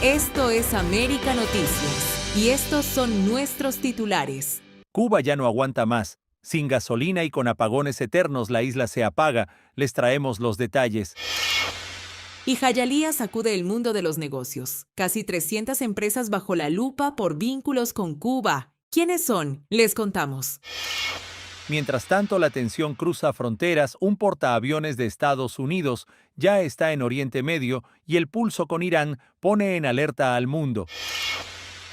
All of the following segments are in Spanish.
Esto es América Noticias y estos son nuestros titulares. Cuba ya no aguanta más. Sin gasolina y con apagones eternos la isla se apaga. Les traemos los detalles. Y Jayalía sacude el mundo de los negocios. Casi 300 empresas bajo la lupa por vínculos con Cuba. ¿Quiénes son? Les contamos. Mientras tanto, la tensión cruza fronteras. Un portaaviones de Estados Unidos ya está en Oriente Medio y el pulso con Irán pone en alerta al mundo.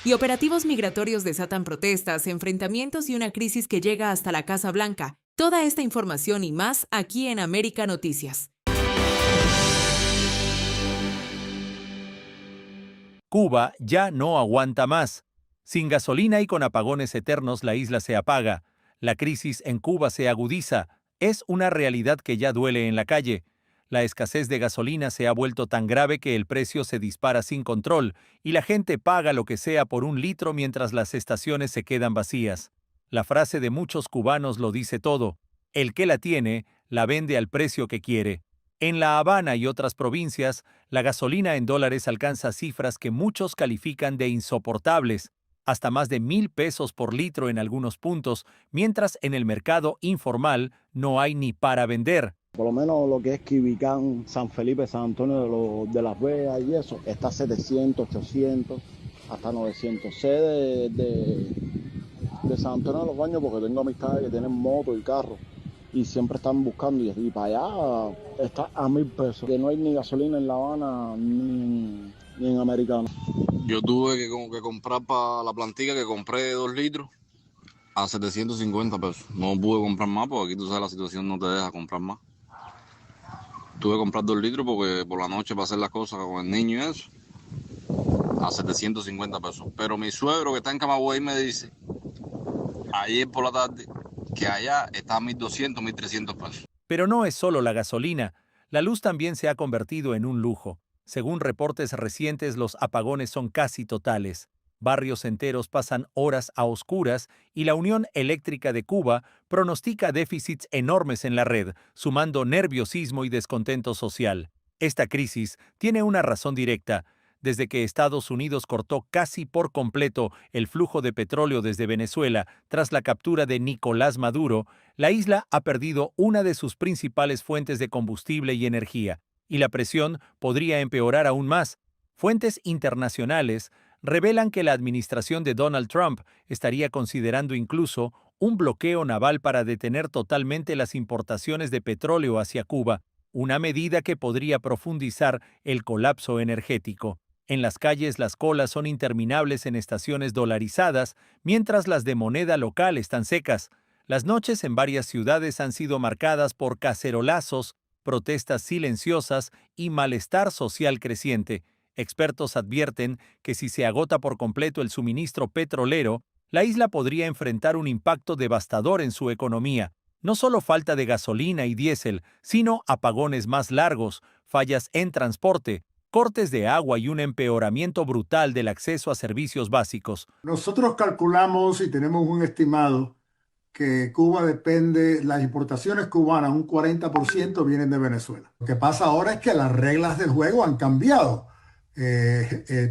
Y operativos migratorios desatan protestas, enfrentamientos y una crisis que llega hasta la Casa Blanca. Toda esta información y más aquí en América Noticias. Cuba ya no aguanta más. Sin gasolina y con apagones eternos la isla se apaga. La crisis en Cuba se agudiza. Es una realidad que ya duele en la calle. La escasez de gasolina se ha vuelto tan grave que el precio se dispara sin control y la gente paga lo que sea por un litro mientras las estaciones se quedan vacías. La frase de muchos cubanos lo dice todo. El que la tiene, la vende al precio que quiere. En La Habana y otras provincias, la gasolina en dólares alcanza cifras que muchos califican de insoportables, hasta más de 1,000 pesos por litro en algunos puntos, mientras en el mercado informal no hay ni para vender. Por lo menos lo que es Quibicán, San Felipe, San Antonio de Las Vegas y eso, está 700, 800, hasta 900. Sé de San Antonio de los Baños porque tengo amistades que tienen moto y carro y siempre están buscando y para allá está a 1,000 pesos. Que no hay ni gasolina en La Habana ni en Americano. Yo tuve que comprar para la plantica que compré 2 litros a 750 pesos. No pude comprar más porque aquí tú sabes la situación no te deja comprar más. Tuve que comprar 2 litros porque por la noche para hacer las cosas con el niño y eso, a 750 pesos. Pero mi suegro que está en Camagüey me dice, ayer por la tarde, que allá está a 1,200, 1,300 pesos. Pero no es solo la gasolina. La luz también se ha convertido en un lujo. Según reportes recientes, los apagones son casi totales. Barrios enteros pasan horas a oscuras y la Unión Eléctrica de Cuba pronostica déficits enormes en la red, sumando nerviosismo y descontento social. Esta crisis tiene una razón directa. Desde que Estados Unidos cortó casi por completo el flujo de petróleo desde Venezuela tras la captura de Nicolás Maduro, la isla ha perdido una de sus principales fuentes de combustible y energía, y la presión podría empeorar aún más. Fuentes internacionales revelan que la administración de Donald Trump estaría considerando incluso un bloqueo naval para detener totalmente las importaciones de petróleo hacia Cuba, una medida que podría profundizar el colapso energético. En las calles las colas son interminables en estaciones dolarizadas, mientras las de moneda local están secas. Las noches en varias ciudades han sido marcadas por cacerolazos, protestas silenciosas y malestar social creciente. Expertos advierten que si se agota por completo el suministro petrolero, la isla podría enfrentar un impacto devastador en su economía. No solo falta de gasolina y diésel, sino apagones más largos, fallas en transporte, cortes de agua y un empeoramiento brutal del acceso a servicios básicos. Nosotros calculamos y tenemos un estimado que Cuba depende, las importaciones cubanas, un 40% vienen de Venezuela. Lo que pasa ahora es que las reglas del juego han cambiado.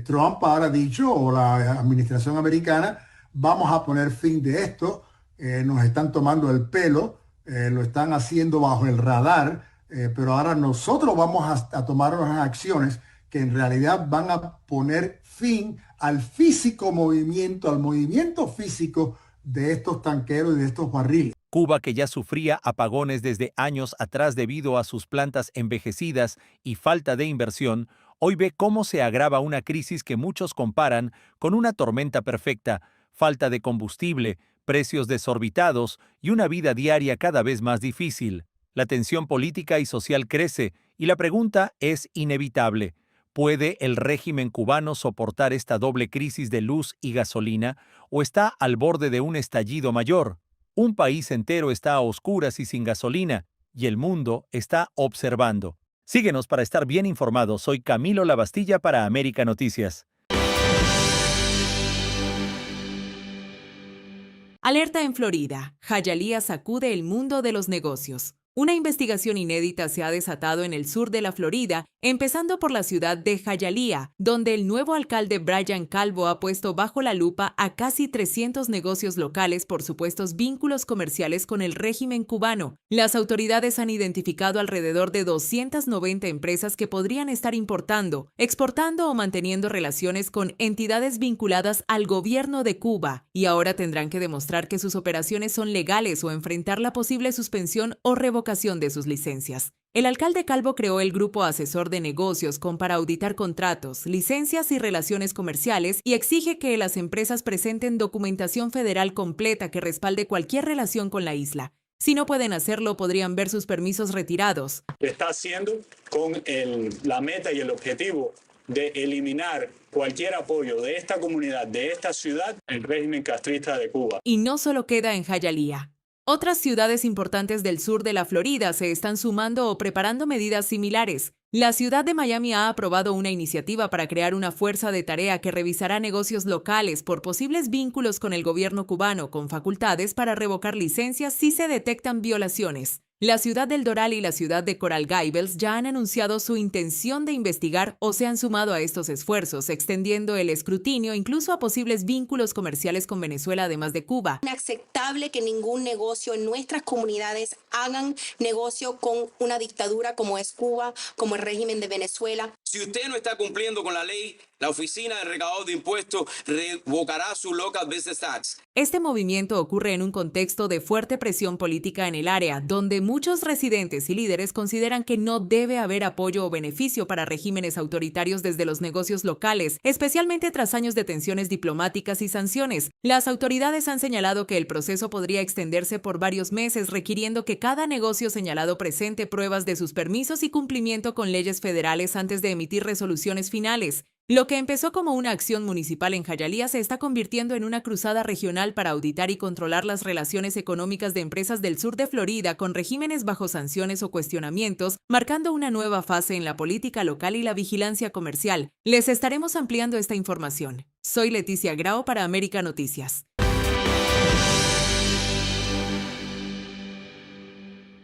Trump ahora ha dicho, o la administración americana, vamos a poner fin de esto, nos están tomando el pelo, lo están haciendo bajo el radar, pero ahora nosotros vamos a tomar unas acciones que en realidad van a poner fin al físico movimiento, al movimiento físico de estos tanqueros y de estos barriles. Cuba, que ya sufría apagones desde años atrás debido a sus plantas envejecidas y falta de inversión, hoy ve cómo se agrava una crisis que muchos comparan con una tormenta perfecta: falta de combustible, precios desorbitados y una vida diaria cada vez más difícil. La tensión política y social crece y la pregunta es inevitable: ¿puede el régimen cubano soportar esta doble crisis de luz y gasolina o está al borde de un estallido mayor? Un país entero está a oscuras y sin gasolina, y el mundo está observando. Síguenos para estar bien informado. Soy Camilo Lavastilla para América Noticias. Alerta en Florida. Jayalía sacude el mundo de los negocios. Una investigación inédita se ha desatado en el sur de la Florida, empezando por la ciudad de Hialeah, donde el nuevo alcalde Brian Calvo ha puesto bajo la lupa a casi 300 negocios locales por supuestos vínculos comerciales con el régimen cubano. Las autoridades han identificado alrededor de 290 empresas que podrían estar importando, exportando o manteniendo relaciones con entidades vinculadas al gobierno de Cuba, y ahora tendrán que demostrar que sus operaciones son legales o enfrentar la posible suspensión o revocación de sus licencias. El alcalde Calvo creó el Grupo Asesor de Negocios para auditar contratos, licencias y relaciones comerciales y exige que las empresas presenten documentación federal completa que respalde cualquier relación con la isla. Si no pueden hacerlo, podrían ver sus permisos retirados. Está haciendo con la meta y el objetivo de eliminar cualquier apoyo de esta comunidad, de esta ciudad, el régimen castrista de Cuba. Y no solo queda en Hialeah. Otras ciudades importantes del sur de la Florida se están sumando o preparando medidas similares. La ciudad de Miami ha aprobado una iniciativa para crear una fuerza de tarea que revisará negocios locales por posibles vínculos con el gobierno cubano, con facultades para revocar licencias si se detectan violaciones. La ciudad del Doral y la ciudad de Coral Gables ya han anunciado su intención de investigar o se han sumado a estos esfuerzos, extendiendo el escrutinio incluso a posibles vínculos comerciales con Venezuela además de Cuba. Es inaceptable que ningún negocio en nuestras comunidades hagan negocio con una dictadura como es Cuba, como el régimen de Venezuela. Si usted no está cumpliendo con la ley, la Oficina de Recaudador de Impuestos revocará su Local Business Tax. Este movimiento ocurre en un contexto de fuerte presión política en el área, donde muchos residentes y líderes consideran que no debe haber apoyo o beneficio para regímenes autoritarios desde los negocios locales, especialmente tras años de tensiones diplomáticas y sanciones. Las autoridades han señalado que el proceso podría extenderse por varios meses, requiriendo que cada negocio señalado presente pruebas de sus permisos y cumplimiento con leyes federales antes de emitir resoluciones finales. Lo que empezó como una acción municipal en Hialeah se está convirtiendo en una cruzada regional para auditar y controlar las relaciones económicas de empresas del sur de Florida con regímenes bajo sanciones o cuestionamientos, marcando una nueva fase en la política local y la vigilancia comercial. Les estaremos ampliando esta información. Soy Leticia Grau para América Noticias.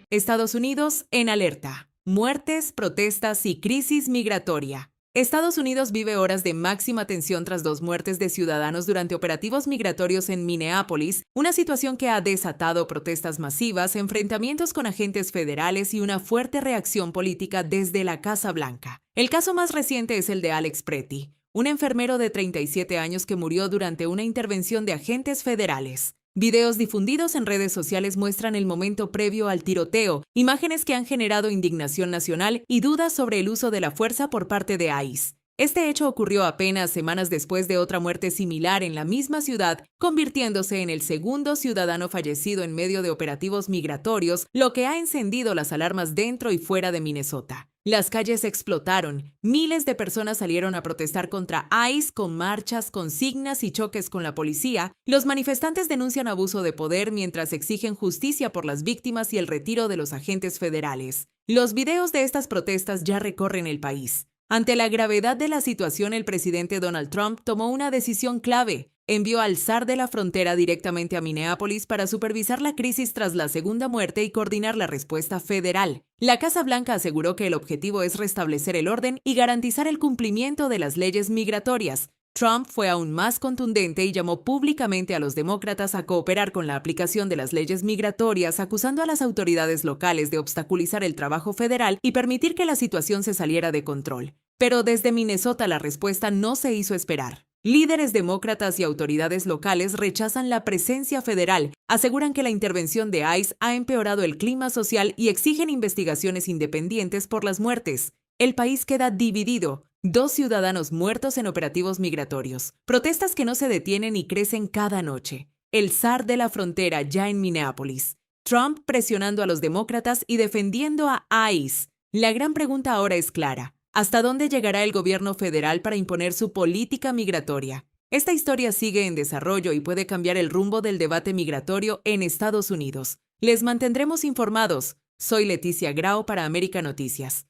Estados Unidos en alerta. Muertes, protestas y crisis migratoria. Estados Unidos vive horas de máxima tensión tras 2 muertes de ciudadanos durante operativos migratorios en Minneapolis, una situación que ha desatado protestas masivas, enfrentamientos con agentes federales y una fuerte reacción política desde la Casa Blanca. El caso más reciente es el de Alex Pretty, un enfermero de 37 años que murió durante una intervención de agentes federales. Videos difundidos en redes sociales muestran el momento previo al tiroteo, imágenes que han generado indignación nacional y dudas sobre el uso de la fuerza por parte de ICE. Este hecho ocurrió apenas semanas después de otra muerte similar en la misma ciudad, convirtiéndose en el segundo ciudadano fallecido en medio de operativos migratorios, lo que ha encendido las alarmas dentro y fuera de Minnesota. Las calles explotaron, miles de personas salieron a protestar contra ICE con marchas, consignas y choques con la policía. Los manifestantes denuncian abuso de poder mientras exigen justicia por las víctimas y el retiro de los agentes federales. Los videos de estas protestas ya recorren el país. Ante la gravedad de la situación, el presidente Donald Trump tomó una decisión clave. Envió al zar de la frontera directamente a Minneapolis para supervisar la crisis tras la segunda muerte y coordinar la respuesta federal. La Casa Blanca aseguró que el objetivo es restablecer el orden y garantizar el cumplimiento de las leyes migratorias. Trump fue aún más contundente y llamó públicamente a los demócratas a cooperar con la aplicación de las leyes migratorias, acusando a las autoridades locales de obstaculizar el trabajo federal y permitir que la situación se saliera de control. Pero desde Minnesota la respuesta no se hizo esperar. Líderes demócratas y autoridades locales rechazan la presencia federal, aseguran que la intervención de ICE ha empeorado el clima social y exigen investigaciones independientes por las muertes. El país queda dividido. 2 ciudadanos muertos en operativos migratorios. Protestas que no se detienen y crecen cada noche. El zar de la frontera ya en Minneapolis. Trump presionando a los demócratas y defendiendo a ICE. La gran pregunta ahora es clara. ¿Hasta dónde llegará el gobierno federal para imponer su política migratoria? Esta historia sigue en desarrollo y puede cambiar el rumbo del debate migratorio en Estados Unidos. Les mantendremos informados. Soy Leticia Grau para América Noticias.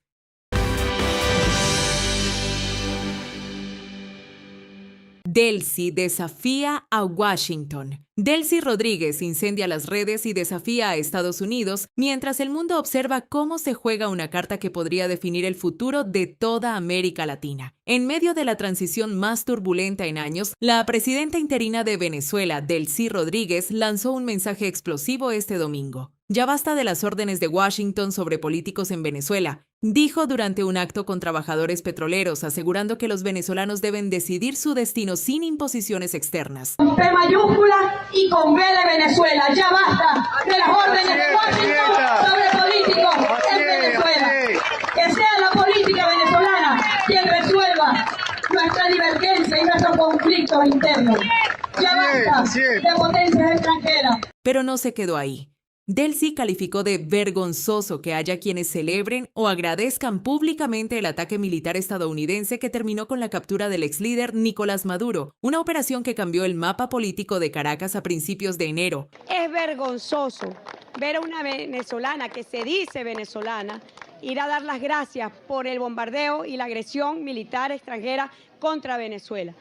Delcy desafía a Washington. Delcy Rodríguez incendia las redes y desafía a Estados Unidos mientras el mundo observa cómo se juega una carta que podría definir el futuro de toda América Latina. En medio de la transición más turbulenta en años, la presidenta interina de Venezuela, Delcy Rodríguez, lanzó un mensaje explosivo este domingo. Ya basta de las órdenes de Washington sobre políticos en Venezuela, dijo durante un acto con trabajadores petroleros, asegurando que los venezolanos deben decidir su destino sin imposiciones externas. Con P mayúscula y con B de Venezuela. Ya basta de las órdenes de Washington sobre políticos en Venezuela. Que sea la política venezolana quien resuelva nuestra divergencia y nuestros conflictos internos. Ya basta de potencias extranjeras. Pero no se quedó ahí. Delcy calificó de vergonzoso que haya quienes celebren o agradezcan públicamente el ataque militar estadounidense que terminó con la captura del ex líder Nicolás Maduro, una operación que cambió el mapa político de Caracas a principios de enero. Es vergonzoso ver a una venezolana que se dice venezolana ir a dar las gracias por el bombardeo y la agresión militar extranjera contra Venezuela.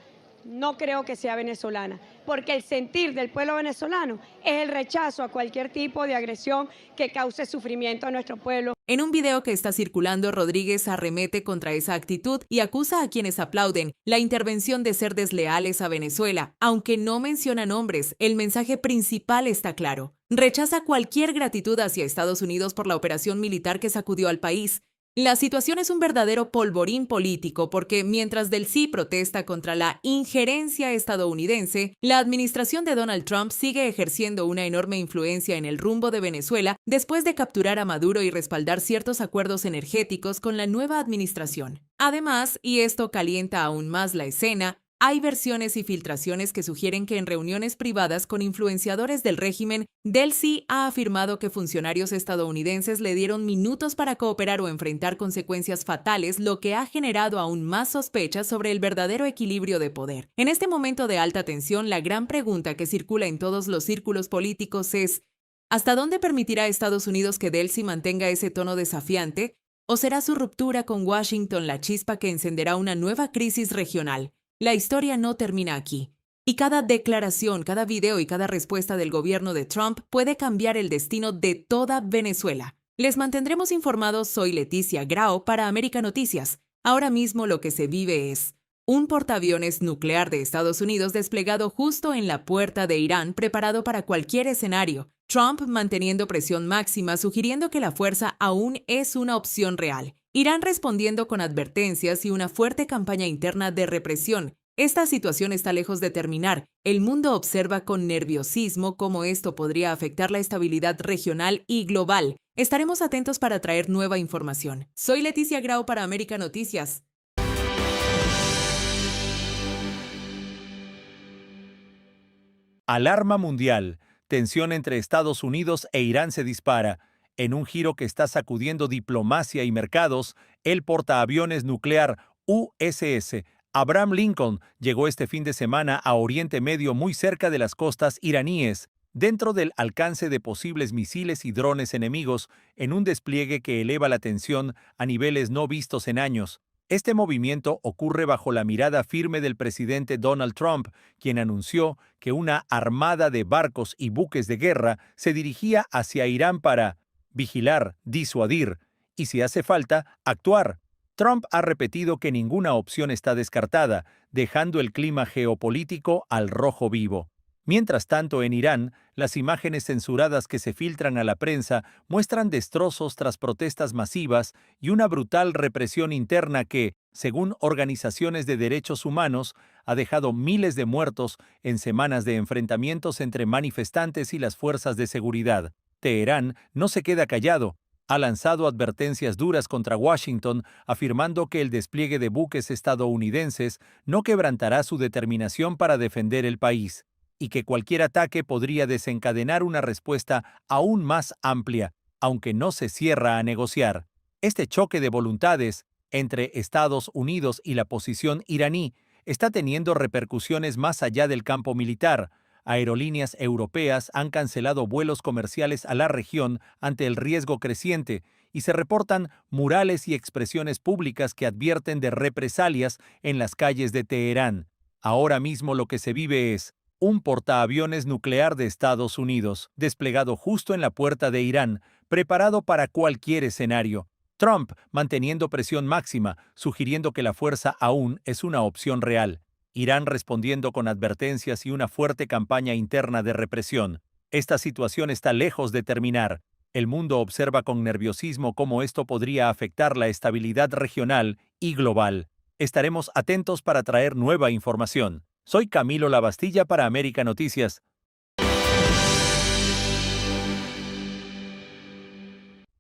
No creo que sea venezolana, porque el sentir del pueblo venezolano es el rechazo a cualquier tipo de agresión que cause sufrimiento a nuestro pueblo. En un video que está circulando, Rodríguez arremete contra esa actitud y acusa a quienes aplauden la intervención de ser desleales a Venezuela. Aunque no menciona nombres, el mensaje principal está claro. Rechaza cualquier gratitud hacia Estados Unidos por la operación militar que sacudió al país. La situación es un verdadero polvorín político porque mientras Delcy protesta contra la injerencia estadounidense, la administración de Donald Trump sigue ejerciendo una enorme influencia en el rumbo de Venezuela después de capturar a Maduro y respaldar ciertos acuerdos energéticos con la nueva administración. Además, y esto calienta aún más la escena, hay versiones y filtraciones que sugieren que en reuniones privadas con influenciadores del régimen, Delcy ha afirmado que funcionarios estadounidenses le dieron minutos para cooperar o enfrentar consecuencias fatales, lo que ha generado aún más sospechas sobre el verdadero equilibrio de poder. En este momento de alta tensión, la gran pregunta que circula en todos los círculos políticos es: ¿hasta dónde permitirá Estados Unidos que Delcy mantenga ese tono desafiante? ¿O será su ruptura con Washington la chispa que encenderá una nueva crisis regional? La historia no termina aquí. Y cada declaración, cada video y cada respuesta del gobierno de Trump puede cambiar el destino de toda Venezuela. Les mantendremos informados. Soy Leticia Grau para América Noticias. Ahora mismo lo que se vive es un portaaviones nuclear de Estados Unidos desplegado justo en la puerta de Irán, preparado para cualquier escenario. Trump manteniendo presión máxima, sugiriendo que la fuerza aún es una opción real. Irán respondiendo con advertencias y una fuerte campaña interna de represión. Esta situación está lejos de terminar. El mundo observa con nerviosismo cómo esto podría afectar la estabilidad regional y global. Estaremos atentos para traer nueva información. Soy Leticia Grau para América Noticias. Alarma mundial. Tensión entre Estados Unidos e Irán se dispara. En un giro que está sacudiendo diplomacia y mercados, el portaaviones nuclear USS Abraham Lincoln llegó este fin de semana a Oriente Medio muy cerca de las costas iraníes, dentro del alcance de posibles misiles y drones enemigos, en un despliegue que eleva la tensión a niveles no vistos en años. Este movimiento ocurre bajo la mirada firme del presidente Donald Trump, quien anunció que una armada de barcos y buques de guerra se dirigía hacia Irán para vigilar, disuadir y, si hace falta, actuar. Trump ha repetido que ninguna opción está descartada, dejando el clima geopolítico al rojo vivo. Mientras tanto, en Irán, las imágenes censuradas que se filtran a la prensa muestran destrozos tras protestas masivas y una brutal represión interna que, según organizaciones de derechos humanos, ha dejado miles de muertos en semanas de enfrentamientos entre manifestantes y las fuerzas de seguridad. Teherán no se queda callado. Ha lanzado advertencias duras contra Washington, afirmando que el despliegue de buques estadounidenses no quebrantará su determinación para defender el país, y que cualquier ataque podría desencadenar una respuesta aún más amplia, aunque no se cierra a negociar. Este choque de voluntades entre Estados Unidos y la posición iraní está teniendo repercusiones más allá del campo militar. Aerolíneas europeas han cancelado vuelos comerciales a la región ante el riesgo creciente y se reportan murales y expresiones públicas que advierten de represalias en las calles de Teherán. Ahora mismo lo que se vive es un portaaviones nuclear de Estados Unidos, desplegado justo en la puerta de Irán, preparado para cualquier escenario. Trump manteniendo presión máxima, sugiriendo que la fuerza aún es una opción real. Irán respondiendo con advertencias y una fuerte campaña interna de represión. Esta situación está lejos de terminar. El mundo observa con nerviosismo cómo esto podría afectar la estabilidad regional y global. Estaremos atentos para traer nueva información. Soy Camilo Lavastilla para América Noticias.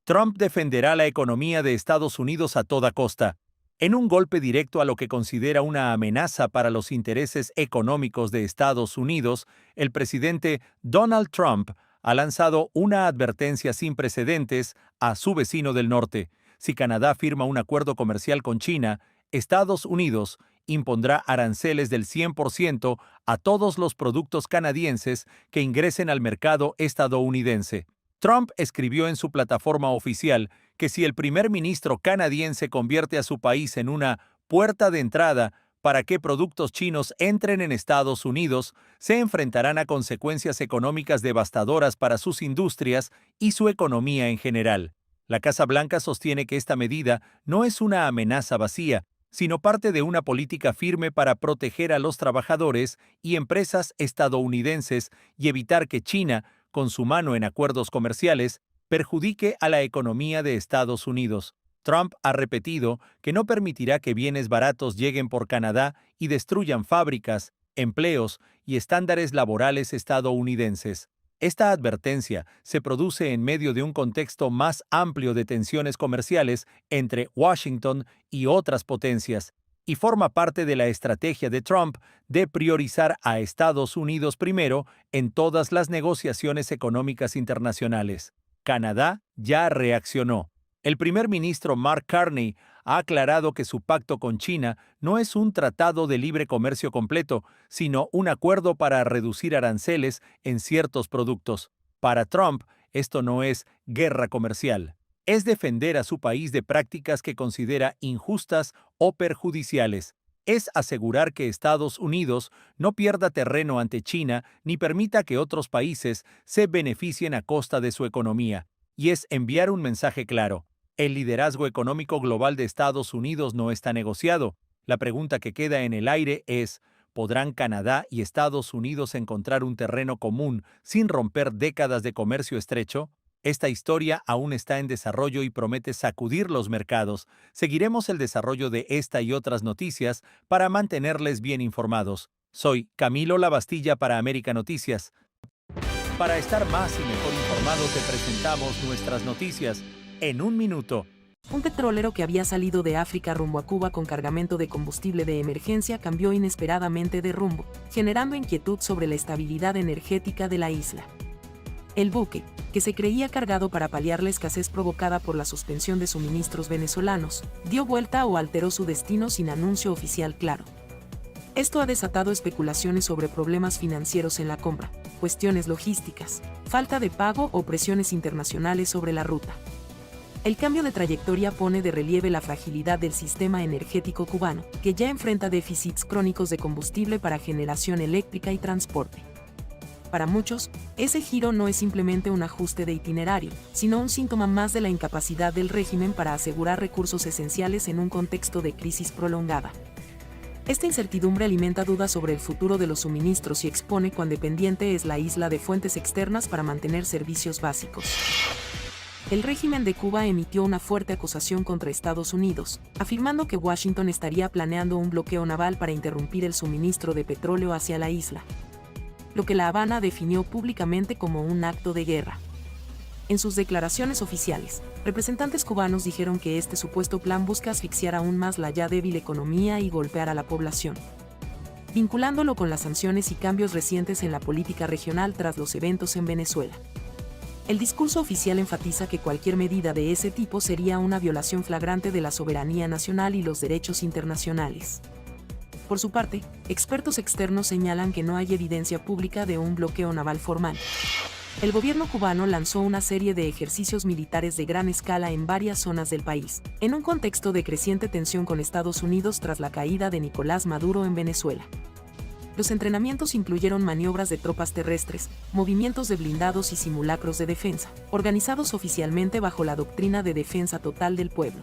Trump defenderá la economía de Estados Unidos a toda costa. En un golpe directo a lo que considera una amenaza para los intereses económicos de Estados Unidos, el presidente Donald Trump ha lanzado una advertencia sin precedentes a su vecino del norte. Si Canadá firma un acuerdo comercial con China, Estados Unidos impondrá aranceles del 100% a todos los productos canadienses que ingresen al mercado estadounidense. Trump escribió en su plataforma oficial que si el primer ministro canadiense convierte a su país en una puerta de entrada para que productos chinos entren en Estados Unidos, se enfrentarán a consecuencias económicas devastadoras para sus industrias y su economía en general. La Casa Blanca sostiene que esta medida no es una amenaza vacía, sino parte de una política firme para proteger a los trabajadores y empresas estadounidenses y evitar que China, con su mano en acuerdos comerciales, perjudique a la economía de Estados Unidos. Trump ha repetido que no permitirá que bienes baratos lleguen por Canadá y destruyan fábricas, empleos y estándares laborales estadounidenses. Esta advertencia se produce en medio de un contexto más amplio de tensiones comerciales entre Washington y otras potencias, y forma parte de la estrategia de Trump de priorizar a Estados Unidos primero en todas las negociaciones económicas internacionales. Canadá ya reaccionó. El primer ministro Mark Carney ha aclarado que su pacto con China no es un tratado de libre comercio completo, sino un acuerdo para reducir aranceles en ciertos productos. Para Trump, esto no es guerra comercial. Es defender a su país de prácticas que considera injustas o perjudiciales. Es asegurar que Estados Unidos no pierda terreno ante China ni permita que otros países se beneficien a costa de su economía. Y es enviar un mensaje claro. El liderazgo económico global de Estados Unidos no está negociado. La pregunta que queda en el aire es, ¿podrán Canadá y Estados Unidos encontrar un terreno común sin romper décadas de comercio estrecho? Esta historia aún está en desarrollo y promete sacudir los mercados. Seguiremos el desarrollo de esta y otras noticias para mantenerles bien informados. Soy Camilo Lavastilla para América Noticias. Para estar más y mejor informado te presentamos nuestras noticias en un minuto. Un petrolero que había salido de África rumbo a Cuba con cargamento de combustible de emergencia cambió inesperadamente de rumbo, generando inquietud sobre la estabilidad energética de la isla. El buque, que se creía cargado para paliar la escasez provocada por la suspensión de suministros venezolanos, dio vuelta o alteró su destino sin anuncio oficial claro. Esto ha desatado especulaciones sobre problemas financieros en la compra, cuestiones logísticas, falta de pago o presiones internacionales sobre la ruta. El cambio de trayectoria pone de relieve la fragilidad del sistema energético cubano, que ya enfrenta déficits crónicos de combustible para generación eléctrica y transporte. Para muchos, ese giro no es simplemente un ajuste de itinerario, sino un síntoma más de la incapacidad del régimen para asegurar recursos esenciales en un contexto de crisis prolongada. Esta incertidumbre alimenta dudas sobre el futuro de los suministros y expone cuán dependiente es la isla de fuentes externas para mantener servicios básicos. El régimen de Cuba emitió una fuerte acusación contra Estados Unidos, afirmando que Washington estaría planeando un bloqueo naval para interrumpir el suministro de petróleo hacia la isla, lo que La Habana definió públicamente como un acto de guerra. En sus declaraciones oficiales, representantes cubanos dijeron que este supuesto plan busca asfixiar aún más la ya débil economía y golpear a la población, vinculándolo con las sanciones y cambios recientes en la política regional tras los eventos en Venezuela. El discurso oficial enfatiza que cualquier medida de ese tipo sería una violación flagrante de la soberanía nacional y los derechos internacionales. Por su parte, expertos externos señalan que no hay evidencia pública de un bloqueo naval formal. El gobierno cubano lanzó una serie de ejercicios militares de gran escala en varias zonas del país, en un contexto de creciente tensión con Estados Unidos tras la caída de Nicolás Maduro en Venezuela. Los entrenamientos incluyeron maniobras de tropas terrestres, movimientos de blindados y simulacros de defensa, organizados oficialmente bajo la doctrina de defensa total del pueblo.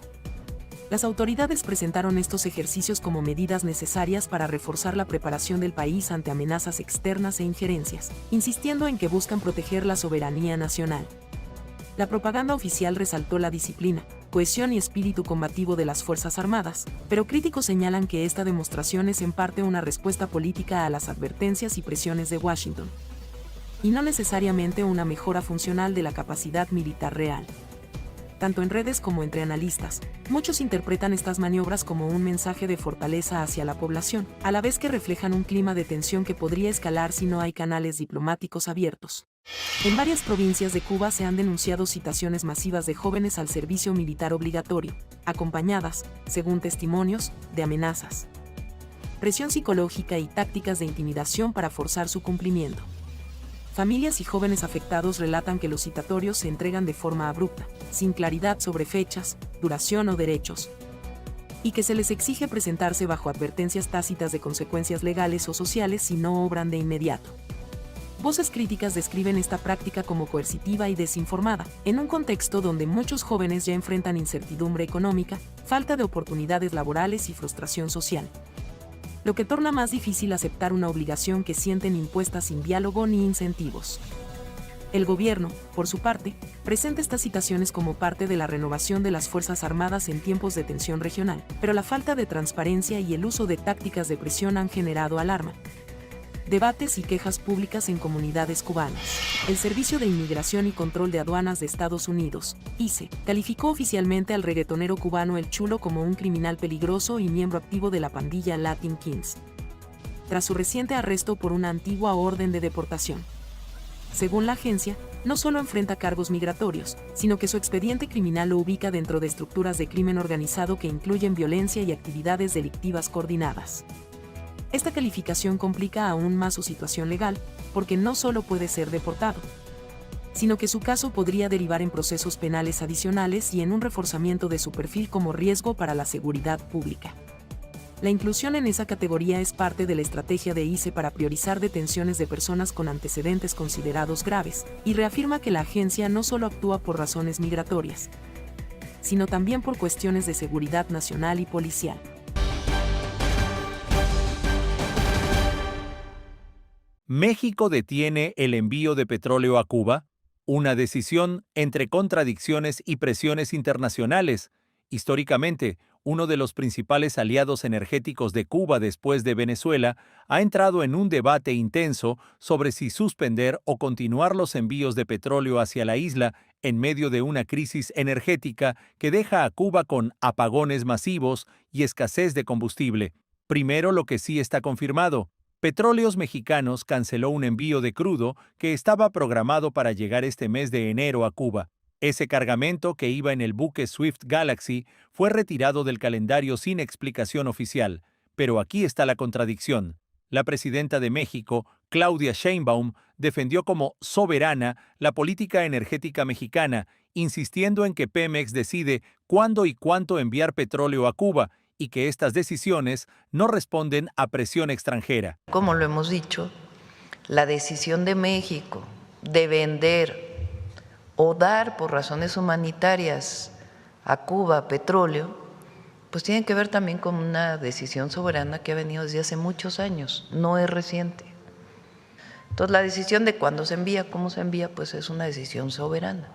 Las autoridades presentaron estos ejercicios como medidas necesarias para reforzar la preparación del país ante amenazas externas e injerencias, insistiendo en que buscan proteger la soberanía nacional. La propaganda oficial resaltó la disciplina, cohesión y espíritu combativo de las Fuerzas Armadas, pero críticos señalan que esta demostración es en parte una respuesta política a las advertencias y presiones de Washington, y no necesariamente una mejora funcional de la capacidad militar real. Tanto en redes como entre analistas, muchos interpretan estas maniobras como un mensaje de fortaleza hacia la población, a la vez que reflejan un clima de tensión que podría escalar si no hay canales diplomáticos abiertos. En varias provincias de Cuba se han denunciado citaciones masivas de jóvenes al servicio militar obligatorio, acompañadas, según testimonios, de amenazas, presión psicológica y tácticas de intimidación para forzar su cumplimiento. Familias y jóvenes afectados relatan que los citatorios se entregan de forma abrupta, sin claridad sobre fechas, duración o derechos, y que se les exige presentarse bajo advertencias tácitas de consecuencias legales o sociales si no obran de inmediato. Voces críticas describen esta práctica como coercitiva y desinformada, en un contexto donde muchos jóvenes ya enfrentan incertidumbre económica, falta de oportunidades laborales y frustración social, lo que torna más difícil aceptar una obligación que sienten impuesta sin diálogo ni incentivos. El gobierno, por su parte, presenta estas citaciones como parte de la renovación de las Fuerzas Armadas en tiempos de tensión regional, pero la falta de transparencia y el uso de tácticas de presión han generado alarma, debates y quejas públicas en comunidades cubanas. El Servicio de Inmigración y Control de Aduanas de Estados Unidos, ICE, calificó oficialmente al reggaetonero cubano El Chulo como un criminal peligroso y miembro activo de la pandilla Latin Kings, tras su reciente arresto por una antigua orden de deportación. Según la agencia, no solo enfrenta cargos migratorios, sino que su expediente criminal lo ubica dentro de estructuras de crimen organizado que incluyen violencia y actividades delictivas coordinadas. Esta calificación complica aún más su situación legal, porque no solo puede ser deportado, sino que su caso podría derivar en procesos penales adicionales y en un reforzamiento de su perfil como riesgo para la seguridad pública. La inclusión en esa categoría es parte de la estrategia de ICE para priorizar detenciones de personas con antecedentes considerados graves, y reafirma que la agencia no solo actúa por razones migratorias, sino también por cuestiones de seguridad nacional y policial. ¿México detiene el envío de petróleo a Cuba? Una decisión entre contradicciones y presiones internacionales. Históricamente, uno de los principales aliados energéticos de Cuba después de Venezuela ha entrado en un debate intenso sobre si suspender o continuar los envíos de petróleo hacia la isla en medio de una crisis energética que deja a Cuba con apagones masivos y escasez de combustible. Primero, lo que sí está confirmado: Petróleos Mexicanos canceló un envío de crudo que estaba programado para llegar este mes de enero a Cuba. Ese cargamento, que iba en el buque Swift Galaxy, fue retirado del calendario sin explicación oficial. Pero aquí está la contradicción. La presidenta de México, Claudia Sheinbaum, defendió como soberana la política energética mexicana, insistiendo en que Pemex decide cuándo y cuánto enviar petróleo a Cuba, y que estas decisiones no responden a presión extranjera. Como lo hemos dicho, la decisión de México de vender o dar por razones humanitarias a Cuba petróleo, pues tiene que ver también con una decisión soberana que ha venido desde hace muchos años, no es reciente. Entonces, la decisión de cuándo se envía, cómo se envía, pues es una decisión soberana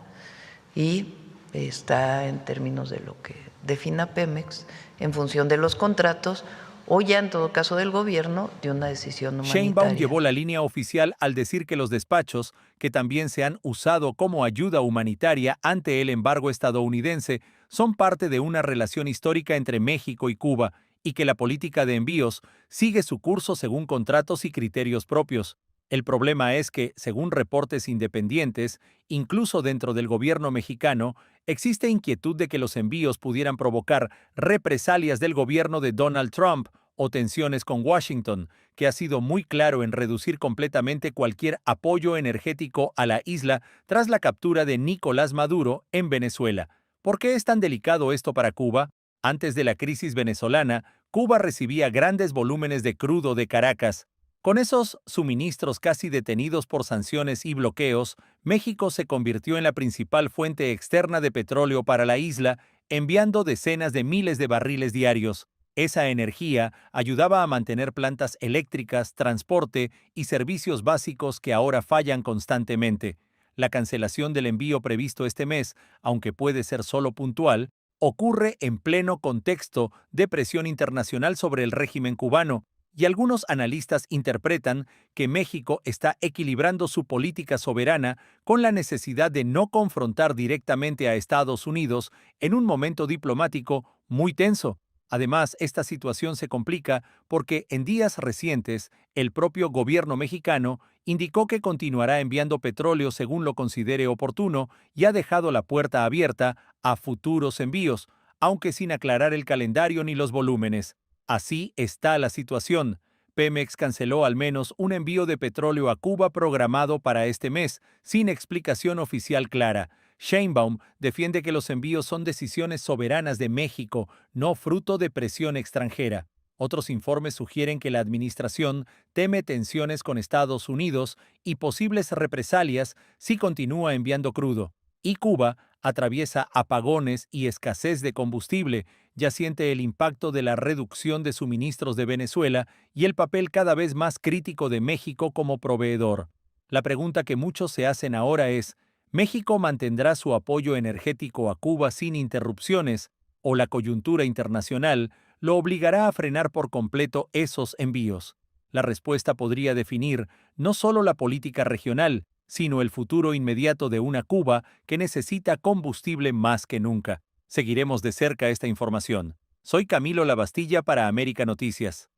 y está en términos de lo que defina Pemex, en función de los contratos o ya en todo caso del gobierno, de una decisión humanitaria. Sheinbaum llevó la línea oficial al decir que los despachos, que también se han usado como ayuda humanitaria ante el embargo estadounidense, son parte de una relación histórica entre México y Cuba, y que la política de envíos sigue su curso según contratos y criterios propios. El problema es que, según reportes independientes, incluso dentro del gobierno mexicano, existe inquietud de que los envíos pudieran provocar represalias del gobierno de Donald Trump o tensiones con Washington, que ha sido muy claro en reducir completamente cualquier apoyo energético a la isla tras la captura de Nicolás Maduro en Venezuela. ¿Por qué es tan delicado esto para Cuba? Antes de la crisis venezolana, Cuba recibía grandes volúmenes de crudo de Caracas. Con esos suministros casi detenidos por sanciones y bloqueos, México se convirtió en la principal fuente externa de petróleo para la isla, enviando decenas de miles de barriles diarios. Esa energía ayudaba a mantener plantas eléctricas, transporte y servicios básicos que ahora fallan constantemente. La cancelación del envío previsto este mes, aunque puede ser solo puntual, ocurre en pleno contexto de presión internacional sobre el régimen cubano, y algunos analistas interpretan que México está equilibrando su política soberana con la necesidad de no confrontar directamente a Estados Unidos en un momento diplomático muy tenso. Además, esta situación se complica porque en días recientes el propio gobierno mexicano indicó que continuará enviando petróleo según lo considere oportuno y ha dejado la puerta abierta a futuros envíos, aunque sin aclarar el calendario ni los volúmenes. Así está la situación. Pemex canceló al menos un envío de petróleo a Cuba programado para este mes, sin explicación oficial clara. Sheinbaum defiende que los envíos son decisiones soberanas de México, no fruto de presión extranjera. Otros informes sugieren que la administración teme tensiones con Estados Unidos y posibles represalias si continúa enviando crudo. Y Cuba atraviesa apagones y escasez de combustible, ya siente el impacto de la reducción de suministros de Venezuela y el papel cada vez más crítico de México como proveedor. La pregunta que muchos se hacen ahora es, ¿México mantendrá su apoyo energético a Cuba sin interrupciones o la coyuntura internacional lo obligará a frenar por completo esos envíos? La respuesta podría definir no solo la política regional, sino el futuro inmediato de una Cuba que necesita combustible más que nunca. Seguiremos de cerca esta información. Soy Camilo Labastilla para América Noticias.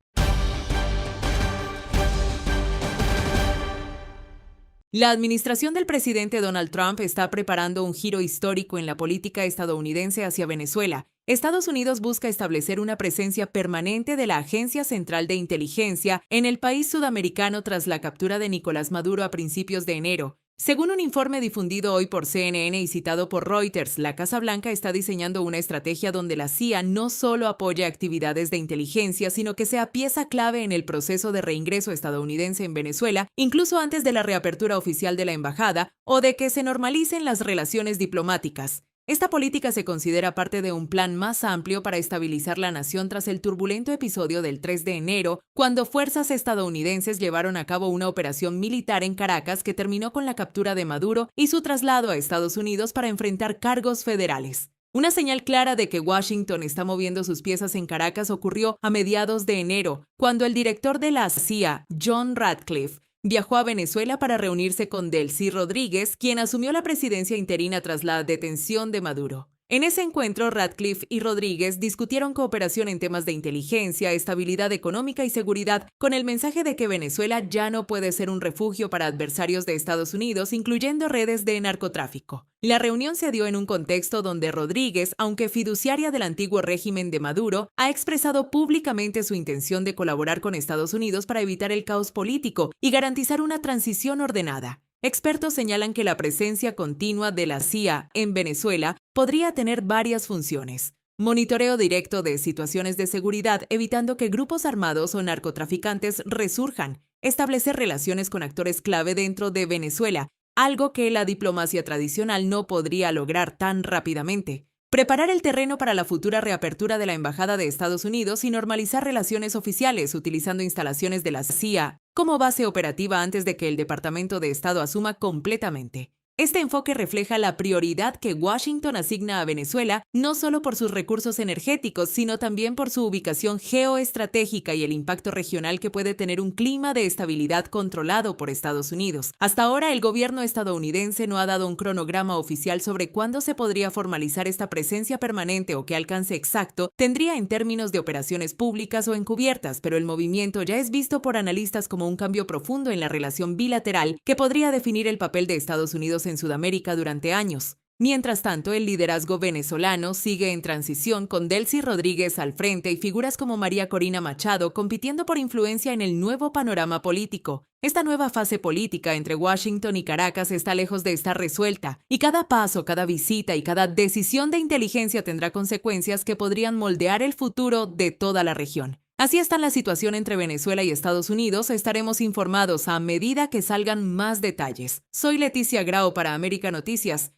La administración del presidente Donald Trump está preparando un giro histórico en la política estadounidense hacia Venezuela. Estados Unidos busca establecer una presencia permanente de la Agencia Central de Inteligencia en el país sudamericano tras la captura de Nicolás Maduro a principios de enero. Según un informe difundido hoy por CNN y citado por Reuters, la Casa Blanca está diseñando una estrategia donde la CIA no solo apoya actividades de inteligencia, sino que sea pieza clave en el proceso de reingreso estadounidense en Venezuela, incluso antes de la reapertura oficial de la embajada o de que se normalicen las relaciones diplomáticas. Esta política se considera parte de un plan más amplio para estabilizar la nación tras el turbulento episodio del 3 de enero, cuando fuerzas estadounidenses llevaron a cabo una operación militar en Caracas que terminó con la captura de Maduro y su traslado a Estados Unidos para enfrentar cargos federales. Una señal clara de que Washington está moviendo sus piezas en Caracas ocurrió a mediados de enero, cuando el director de la CIA, John Ratcliffe, viajó a Venezuela para reunirse con Delcy Rodríguez, quien asumió la presidencia interina tras la detención de Maduro. En ese encuentro, Ratcliffe y Rodríguez discutieron cooperación en temas de inteligencia, estabilidad económica y seguridad, con el mensaje de que Venezuela ya no puede ser un refugio para adversarios de Estados Unidos, incluyendo redes de narcotráfico. La reunión se dio en un contexto donde Rodríguez, aunque fiduciaria del antiguo régimen de Maduro, ha expresado públicamente su intención de colaborar con Estados Unidos para evitar el caos político y garantizar una transición ordenada. Expertos señalan que la presencia continua de la CIA en Venezuela podría tener varias funciones. Monitoreo directo de situaciones de seguridad, evitando que grupos armados o narcotraficantes resurjan. Establecer relaciones con actores clave dentro de Venezuela, algo que la diplomacia tradicional no podría lograr tan rápidamente. Preparar el terreno para la futura reapertura de la Embajada de Estados Unidos y normalizar relaciones oficiales utilizando instalaciones de la CIA como base operativa antes de que el Departamento de Estado asuma completamente. Este enfoque refleja la prioridad que Washington asigna a Venezuela, no solo por sus recursos energéticos, sino también por su ubicación geoestratégica y el impacto regional que puede tener un clima de estabilidad controlado por Estados Unidos. Hasta ahora, el gobierno estadounidense no ha dado un cronograma oficial sobre cuándo se podría formalizar esta presencia permanente o qué alcance exacto tendría en términos de operaciones públicas o encubiertas, pero el movimiento ya es visto por analistas como un cambio profundo en la relación bilateral que podría definir el papel de Estados Unidos en Sudamérica durante años. Mientras tanto, el liderazgo venezolano sigue en transición, con Delcy Rodríguez al frente y figuras como María Corina Machado compitiendo por influencia en el nuevo panorama político. Esta nueva fase política entre Washington y Caracas está lejos de estar resuelta, y cada paso, cada visita y cada decisión de inteligencia tendrá consecuencias que podrían moldear el futuro de toda la región. Así está la situación entre Venezuela y Estados Unidos. Estaremos informados a medida que salgan más detalles. Soy Leticia Grau para América Noticias.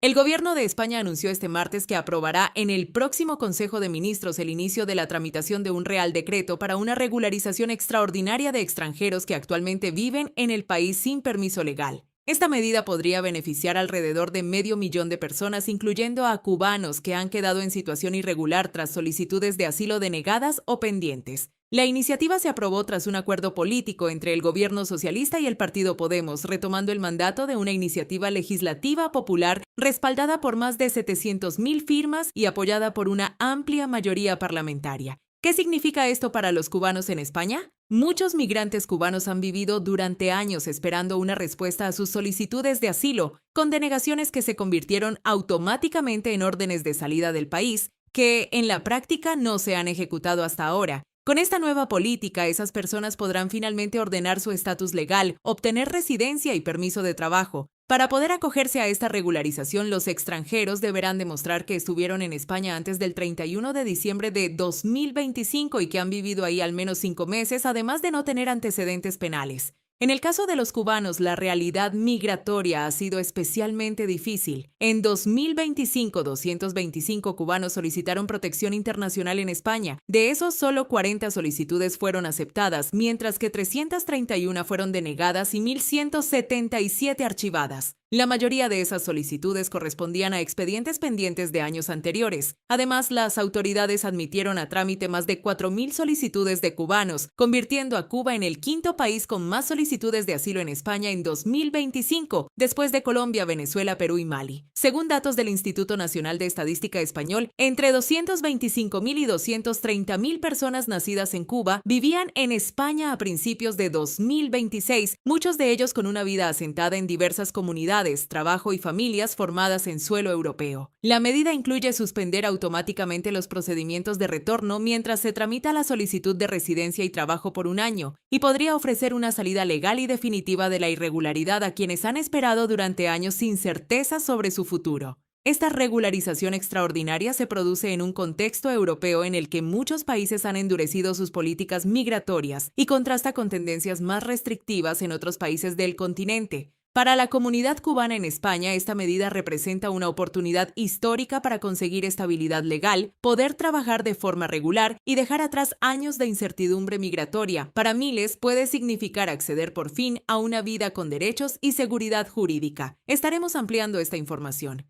El gobierno de España anunció este martes que aprobará en el próximo Consejo de Ministros el inicio de la tramitación de un Real Decreto para una regularización extraordinaria de extranjeros que actualmente viven en el país sin permiso legal. Esta medida podría beneficiar alrededor de 500.000 de personas, incluyendo a cubanos que han quedado en situación irregular tras solicitudes de asilo denegadas o pendientes. La iniciativa se aprobó tras un acuerdo político entre el gobierno socialista y el partido Podemos, retomando el mandato de una iniciativa legislativa popular respaldada por más de 700.000 firmas y apoyada por una amplia mayoría parlamentaria. ¿Qué significa esto para los cubanos en España? Muchos migrantes cubanos han vivido durante años esperando una respuesta a sus solicitudes de asilo, con denegaciones que se convirtieron automáticamente en órdenes de salida del país, que en la práctica no se han ejecutado hasta ahora. Con esta nueva política, esas personas podrán finalmente ordenar su estatus legal, obtener residencia y permiso de trabajo. Para poder acogerse a esta regularización, los extranjeros deberán demostrar que estuvieron en España antes del 31 de diciembre de 2025 y que han vivido ahí al menos 5 meses, además de no tener antecedentes penales. En el caso de los cubanos, la realidad migratoria ha sido especialmente difícil. En 2025, 225 cubanos solicitaron protección internacional en España. De esos, solo 40 solicitudes fueron aceptadas, mientras que 331 fueron denegadas y 1.177 archivadas. La mayoría de esas solicitudes correspondían a expedientes pendientes de años anteriores. Además, las autoridades admitieron a trámite más de 4.000 solicitudes de cubanos, convirtiendo a Cuba en el quinto país con más solicitudes de asilo en España en 2025, después de Colombia, Venezuela, Perú y Mali. Según datos del Instituto Nacional de Estadística Español, entre 225.000 y 230.000 personas nacidas en Cuba vivían en España a principios de 2026, muchos de ellos con una vida asentada en diversas comunidades, trabajo y familias formadas en suelo europeo. La medida incluye suspender automáticamente los procedimientos de retorno mientras se tramita la solicitud de residencia y trabajo por un año, y podría ofrecer una salida legal y definitiva de la irregularidad a quienes han esperado durante años sin certeza sobre su futuro. Esta regularización extraordinaria se produce en un contexto europeo en el que muchos países han endurecido sus políticas migratorias y contrasta con tendencias más restrictivas en otros países del continente. Para la comunidad cubana en España, esta medida representa una oportunidad histórica para conseguir estabilidad legal, poder trabajar de forma regular y dejar atrás años de incertidumbre migratoria. Para miles puede significar acceder por fin a una vida con derechos y seguridad jurídica. Estaremos ampliando esta información.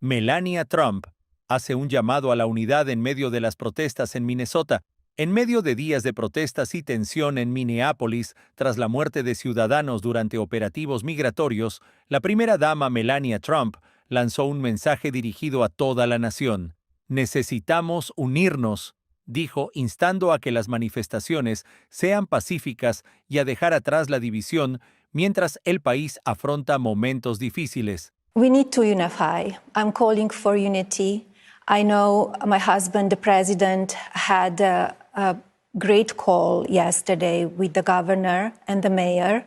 Melania Trump hace un llamado a la unidad en medio de las protestas en Minnesota. En medio de días de protestas y tensión en Minneapolis tras la muerte de ciudadanos durante operativos migratorios, la primera dama Melania Trump lanzó un mensaje dirigido a toda la nación. Necesitamos unirnos, dijo, instando a que las manifestaciones sean pacíficas y a dejar atrás la división mientras el país afronta momentos difíciles. We need to unify. I'm calling for unity. I know my husband, the president, had a great call yesterday with the governor and the mayor,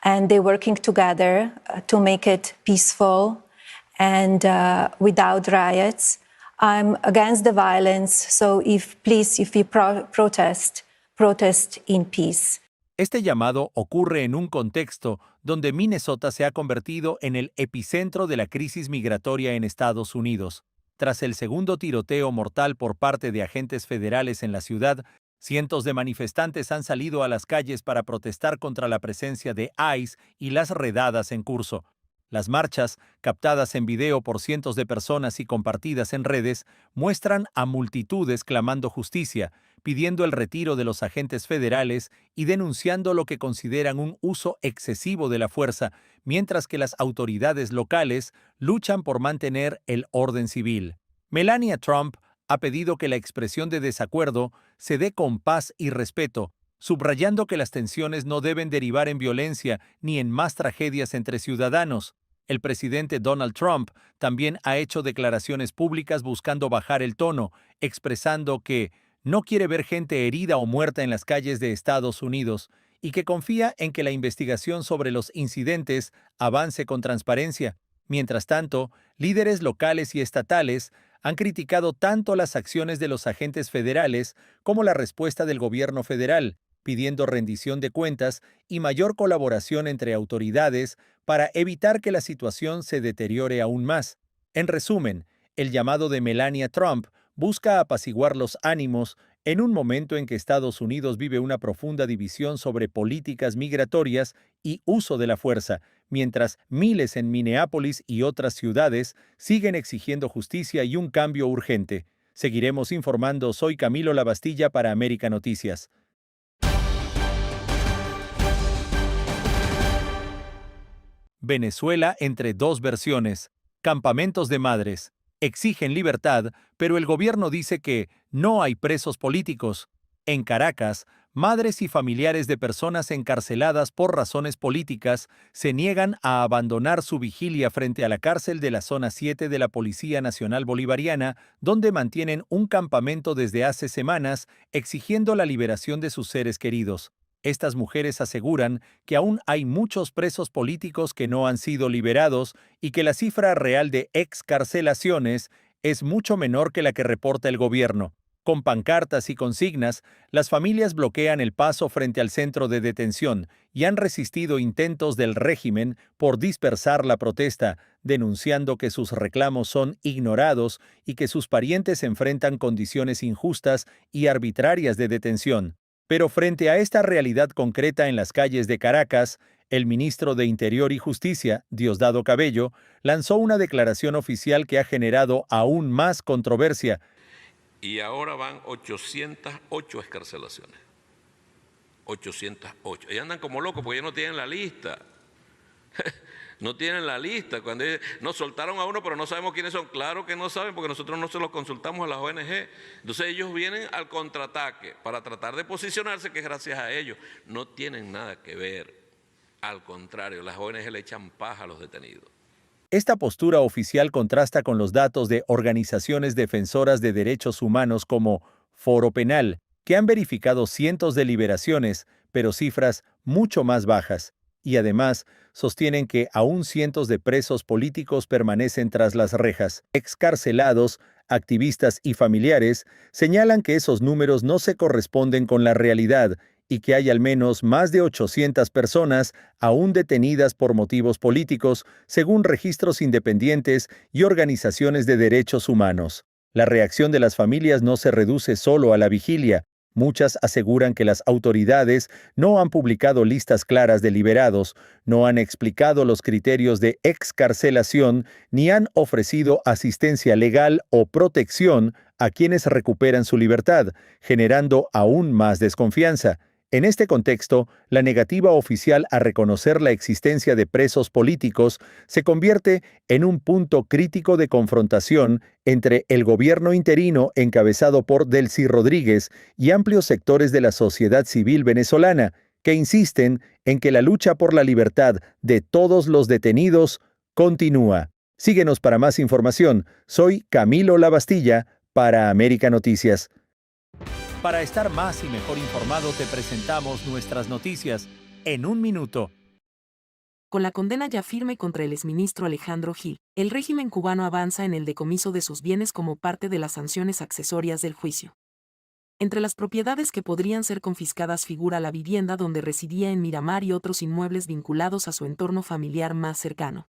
and they're working together to make it peaceful and without riots. I'm against the violence, so if you protest in peace. Este llamado ocurre en un contexto donde Minnesota se ha convertido en el epicentro de la crisis migratoria en Estados Unidos. Tras el segundo tiroteo mortal por parte de agentes federales en la ciudad, cientos de manifestantes han salido a las calles para protestar contra la presencia de ICE y las redadas en curso. Las marchas, captadas en video por cientos de personas y compartidas en redes, muestran a multitudes clamando justicia, pidiendo el retiro de los agentes federales y denunciando lo que consideran un uso excesivo de la fuerza, mientras que las autoridades locales luchan por mantener el orden civil. Melania Trump ha pedido que la expresión de desacuerdo se dé con paz y respeto, subrayando que las tensiones no deben derivar en violencia ni en más tragedias entre ciudadanos. El presidente Donald Trump también ha hecho declaraciones públicas buscando bajar el tono, expresando que no quiere ver gente herida o muerta en las calles de Estados Unidos y que confía en que la investigación sobre los incidentes avance con transparencia. Mientras tanto, líderes locales y estatales han criticado tanto las acciones de los agentes federales como la respuesta del gobierno federal, pidiendo rendición de cuentas y mayor colaboración entre autoridades para evitar que la situación se deteriore aún más. En resumen, el llamado de Melania Trump busca apaciguar los ánimos en un momento en que Estados Unidos vive una profunda división sobre políticas migratorias y uso de la fuerza, mientras miles en Minneapolis y otras ciudades siguen exigiendo justicia y un cambio urgente. Seguiremos informando. Soy Camilo Lavastilla para América Noticias. Venezuela entre dos versiones. Campamentos de madres. Exigen libertad, pero el gobierno dice que no hay presos políticos. En Caracas, madres y familiares de personas encarceladas por razones políticas se niegan a abandonar su vigilia frente a la cárcel de la Zona 7 de la Policía Nacional Bolivariana, donde mantienen un campamento desde hace semanas exigiendo la liberación de sus seres queridos. Estas mujeres aseguran que aún hay muchos presos políticos que no han sido liberados y que la cifra real de excarcelaciones es mucho menor que la que reporta el gobierno. Con pancartas y consignas, las familias bloquean el paso frente al centro de detención y han resistido intentos del régimen por dispersar la protesta, denunciando que sus reclamos son ignorados y que sus parientes enfrentan condiciones injustas y arbitrarias de detención. Pero frente a esta realidad concreta en las calles de Caracas, el ministro de Interior y Justicia, Diosdado Cabello, lanzó una declaración oficial que ha generado aún más controversia. Y ahora van 808 excarcelaciones. 808. Ellos andan como locos porque ellos no tienen la lista. No tienen la lista. Cuando nos soltaron a uno, pero no sabemos quiénes son. Claro que no saben porque nosotros no se los consultamos a las ONG. Entonces ellos vienen al contraataque para tratar de posicionarse, que es gracias a ellos. No tienen nada que ver. Al contrario, las ONG le echan paja a los detenidos. Esta postura oficial contrasta con los datos de organizaciones defensoras de derechos humanos como Foro Penal, que han verificado cientos de liberaciones, pero cifras mucho más bajas. Y además, sostienen que aún cientos de presos políticos permanecen tras las rejas. Excarcelados, activistas y familiares señalan que esos números no se corresponden con la realidad y que hay al menos más de 800 personas aún detenidas por motivos políticos, según registros independientes y organizaciones de derechos humanos. La reacción de las familias no se reduce solo a la vigilia. Muchas aseguran que las autoridades no han publicado listas claras de liberados, no han explicado los criterios de excarcelación, ni han ofrecido asistencia legal o protección a quienes recuperan su libertad, generando aún más desconfianza. En este contexto, la negativa oficial a reconocer la existencia de presos políticos se convierte en un punto crítico de confrontación entre el gobierno interino encabezado por Delcy Rodríguez y amplios sectores de la sociedad civil venezolana, que insisten en que la lucha por la libertad de todos los detenidos continúa. Síguenos para más información. Soy Camilo Lavastilla para América Noticias. Para estar más y mejor informado, te presentamos nuestras noticias en un minuto. Con la condena ya firme contra el exministro Alejandro Gil, el régimen cubano avanza en el decomiso de sus bienes como parte de las sanciones accesorias del juicio. Entre las propiedades que podrían ser confiscadas figura la vivienda donde residía en Miramar y otros inmuebles vinculados a su entorno familiar más cercano.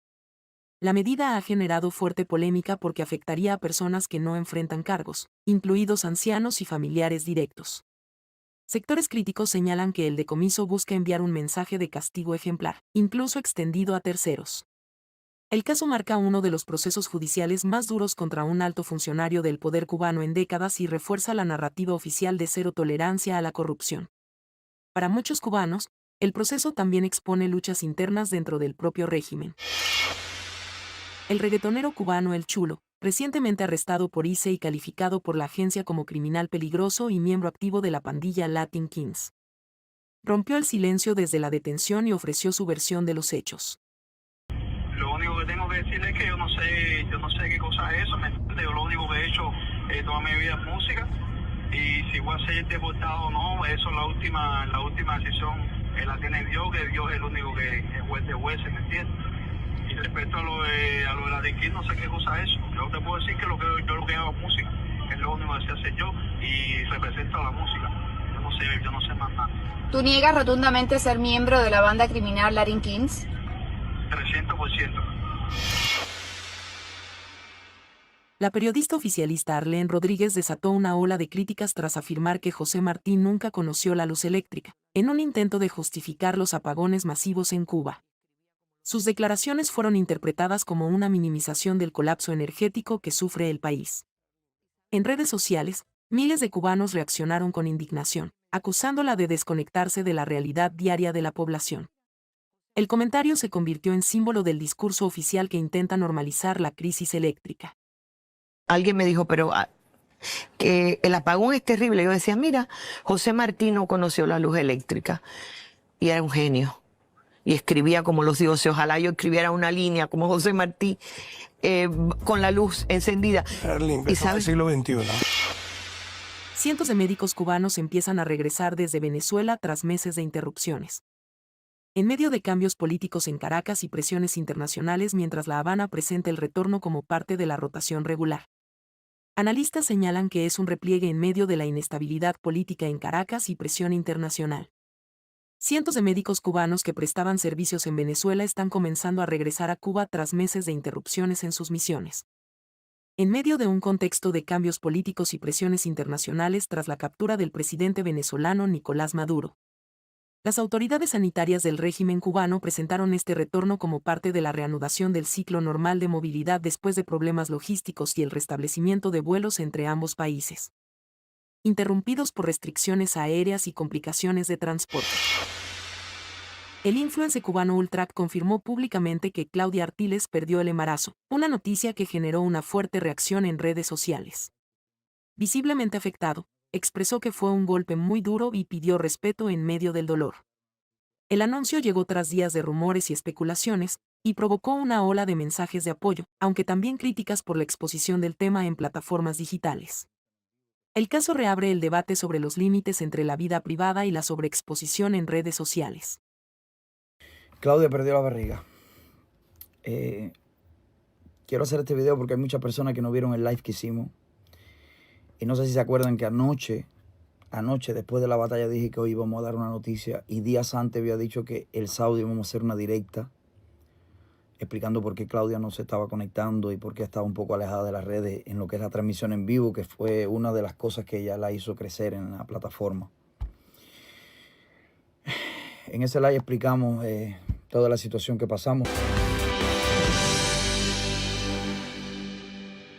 La medida ha generado fuerte polémica porque afectaría a personas que no enfrentan cargos, incluidos ancianos y familiares directos. Sectores críticos señalan que el decomiso busca enviar un mensaje de castigo ejemplar, incluso extendido a terceros. El caso marca uno de los procesos judiciales más duros contra un alto funcionario del poder cubano en décadas y refuerza la narrativa oficial de cero tolerancia a la corrupción. Para muchos cubanos, el proceso también expone luchas internas dentro del propio régimen. El reggaetonero cubano El Chulo, recientemente arrestado por ICE y calificado por la agencia como criminal peligroso y miembro activo de la pandilla Latin Kings, rompió el silencio desde la detención y ofreció su versión de los hechos. Lo único que tengo que decirle es que yo no sé qué cosa es eso, ¿me entiendes? Yo lo único que he hecho toda mi vida es música y si voy a ser deportado o no, eso es la última decisión Él la tiene Dios, que Dios es el único que es juez de jueces, ¿me entiendes? Y respecto a lo de la Disquín, no sé qué cosa es eso. Yo te puedo decir que yo lo que hago es música, es lo único que sé hacer yo y represento a la música. Yo no sé más nada. ¿Tú niegas rotundamente ser miembro de la banda criminal Latin Kings? 300%. La periodista oficialista Arlene Rodríguez desató una ola de críticas tras afirmar que José Martí nunca conoció la luz eléctrica, en un intento de justificar los apagones masivos en Cuba. Sus declaraciones fueron interpretadas como una minimización del colapso energético que sufre el país. En redes sociales, miles de cubanos reaccionaron con indignación, acusándola de desconectarse de la realidad diaria de la población. El comentario se convirtió en símbolo del discurso oficial que intenta normalizar la crisis eléctrica. Alguien me dijo, pero que el apagón es terrible. Yo decía, mira, José Martí no conoció la luz eléctrica y era un genio. Y escribía como los dioses. Ojalá yo escribiera una línea como José Martí con la luz encendida. ¿Y sabes? Siglo XXI. Cientos de médicos cubanos empiezan a regresar desde Venezuela tras meses de interrupciones. En medio de cambios políticos en Caracas y presiones internacionales mientras La Habana presenta el retorno como parte de la rotación regular. Analistas señalan que es un repliegue en medio de la inestabilidad política en Caracas y presión internacional. Cientos de médicos cubanos que prestaban servicios en Venezuela están comenzando a regresar a Cuba tras meses de interrupciones en sus misiones. En medio de un contexto de cambios políticos y presiones internacionales tras la captura del presidente venezolano Nicolás Maduro. Las autoridades sanitarias del régimen cubano presentaron este retorno como parte de la reanudación del ciclo normal de movilidad después de problemas logísticos y el restablecimiento de vuelos entre ambos países, interrumpidos por restricciones aéreas y complicaciones de transporte. El influencer cubano Ultrac confirmó públicamente que Claudia Artiles perdió el embarazo, una noticia que generó una fuerte reacción en redes sociales. Visiblemente afectado, expresó que fue un golpe muy duro y pidió respeto en medio del dolor. El anuncio llegó tras días de rumores y especulaciones, y provocó una ola de mensajes de apoyo, aunque también críticas por la exposición del tema en plataformas digitales. El caso reabre el debate sobre los límites entre la vida privada y la sobreexposición en redes sociales. Claudia perdió la barriga. Quiero hacer este video porque hay muchas personas que no vieron el live que hicimos. Y no sé si se acuerdan que anoche, después de la batalla, dije que hoy íbamos a dar una noticia. Y días antes había dicho que el sábado íbamos a hacer una directa explicando por qué Claudia no se estaba conectando y por qué estaba un poco alejada de las redes en lo que es la transmisión en vivo, que fue una de las cosas que ella la hizo crecer en la plataforma. En ese live explicamos toda la situación que pasamos.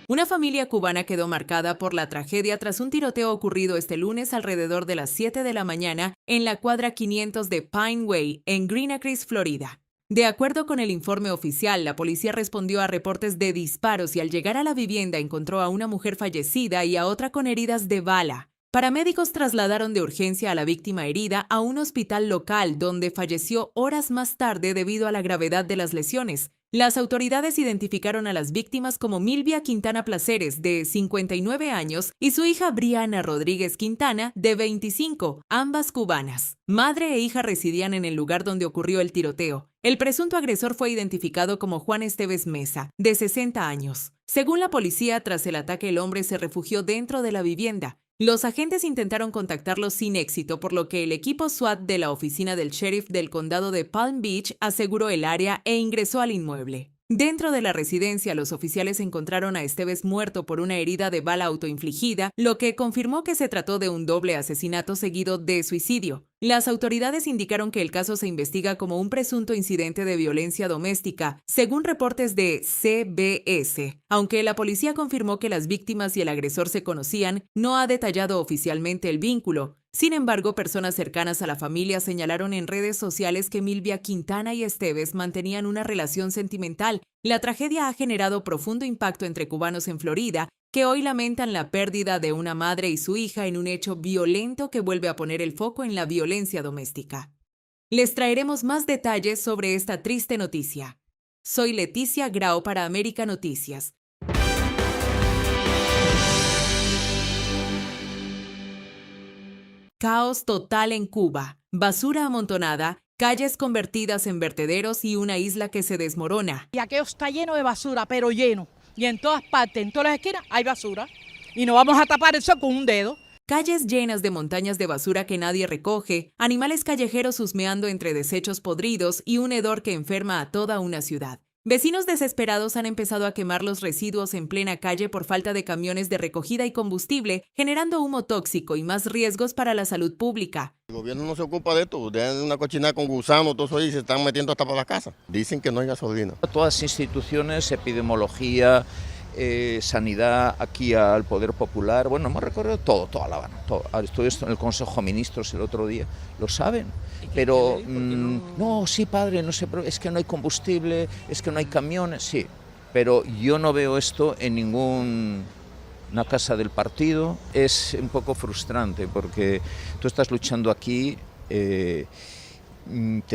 Una familia cubana quedó marcada por la tragedia tras un tiroteo ocurrido este lunes alrededor de las 7 de la mañana en la cuadra 500 de Pine Way, en Green Acres, Florida. De acuerdo con el informe oficial, la policía respondió a reportes de disparos y al llegar a la vivienda encontró a una mujer fallecida y a otra con heridas de bala. Paramédicos trasladaron de urgencia a la víctima herida a un hospital local donde falleció horas más tarde debido a la gravedad de las lesiones. Las autoridades identificaron a las víctimas como Milvia Quintana Placeres, de 59 años, y su hija Briana Rodríguez Quintana, de 25, ambas cubanas. Madre e hija residían en el lugar donde ocurrió el tiroteo. El presunto agresor fue identificado como Juan Esteves Mesa, de 60 años. Según la policía, tras el ataque el hombre se refugió dentro de la vivienda. Los agentes intentaron contactarlo sin éxito, por lo que el equipo SWAT de la oficina del sheriff del condado de Palm Beach aseguró el área e ingresó al inmueble. Dentro de la residencia, los oficiales encontraron a Esteves muerto por una herida de bala autoinfligida, lo que confirmó que se trató de un doble asesinato seguido de suicidio. Las autoridades indicaron que el caso se investiga como un presunto incidente de violencia doméstica, según reportes de CBS. Aunque la policía confirmó que las víctimas y el agresor se conocían, no ha detallado oficialmente el vínculo. Sin embargo, personas cercanas a la familia señalaron en redes sociales que Milvia Quintana y Esteves mantenían una relación sentimental. La tragedia ha generado profundo impacto entre cubanos en Florida, que hoy lamentan la pérdida de una madre y su hija en un hecho violento que vuelve a poner el foco en la violencia doméstica. Les traeremos más detalles sobre esta triste noticia. Soy Leticia Grau para América Noticias. Caos total en Cuba. basura amontonada, calles convertidas en vertederos y una isla que se desmorona. Y aquello está lleno de basura, pero lleno. Y en todas partes, en todas las esquinas, hay basura. Y no vamos a tapar eso con un dedo. Calles llenas de montañas de basura que nadie recoge, animales callejeros husmeando entre desechos podridos y un hedor que enferma a toda una ciudad. Vecinos desesperados han empezado a quemar los residuos en plena calle por falta de camiones de recogida y combustible, generando humo tóxico y más riesgos para la salud pública. El gobierno no se ocupa de esto, de una cochinada con gusanos, todo eso ahí se están metiendo hasta para la casa. Dicen que no hay gasolina. Todas las instituciones, epidemiología, sanidad, aquí al Poder Popular, bueno, hemos recorrido toda La Habana. Estuve en el Consejo de Ministros el otro día, lo saben. Pero, no, sí, padre, no sé, es que no hay combustible, es que no hay camiones, sí. Pero yo no veo esto en ninguna casa del partido. Es un poco frustrante porque tú estás luchando aquí, te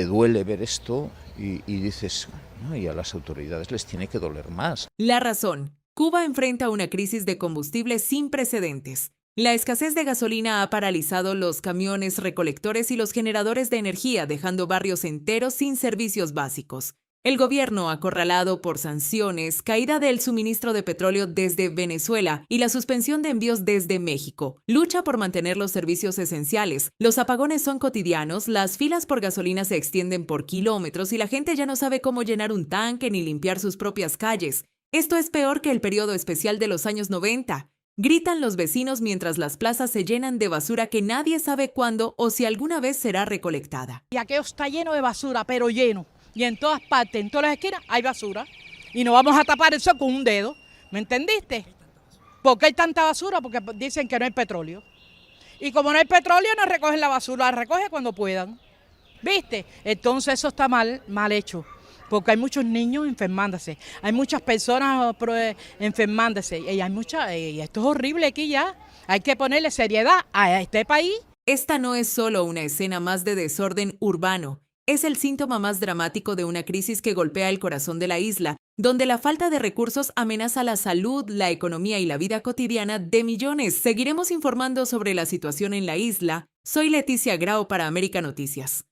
duele ver esto y dices, no, y a las autoridades les tiene que doler más. La razón. Cuba enfrenta una crisis de combustible sin precedentes. La escasez de gasolina ha paralizado los camiones recolectores y los generadores de energía, dejando barrios enteros sin servicios básicos. El gobierno, acorralado por sanciones, caída del suministro de petróleo desde Venezuela y la suspensión de envíos desde México, lucha por mantener los servicios esenciales. Los apagones son cotidianos, las filas por gasolina se extienden por kilómetros y la gente ya no sabe cómo llenar un tanque ni limpiar sus propias calles. Esto es peor que el periodo especial de los años 90. Gritan los vecinos mientras las plazas se llenan de basura que nadie sabe cuándo o si alguna vez será recolectada. Y aquello está lleno de basura, pero lleno. Y en todas partes, en todas las esquinas, hay basura. Y no vamos a tapar eso con un dedo. ¿Me entendiste? ¿Por qué hay tanta basura? Porque dicen que no hay petróleo. Y como no hay petróleo, no recogen la basura, la recogen cuando puedan. ¿Viste? Entonces eso está mal hecho. Porque hay muchos niños enfermándose, hay muchas personas enfermándose y esto es horrible aquí ya. Hay que ponerle seriedad a este país. Esta no es solo una escena más de desorden urbano, es el síntoma más dramático de una crisis que golpea el corazón de la isla, donde la falta de recursos amenaza la salud, la economía y la vida cotidiana de millones. Seguiremos informando sobre la situación en la isla. Soy Leticia Grau para América Noticias.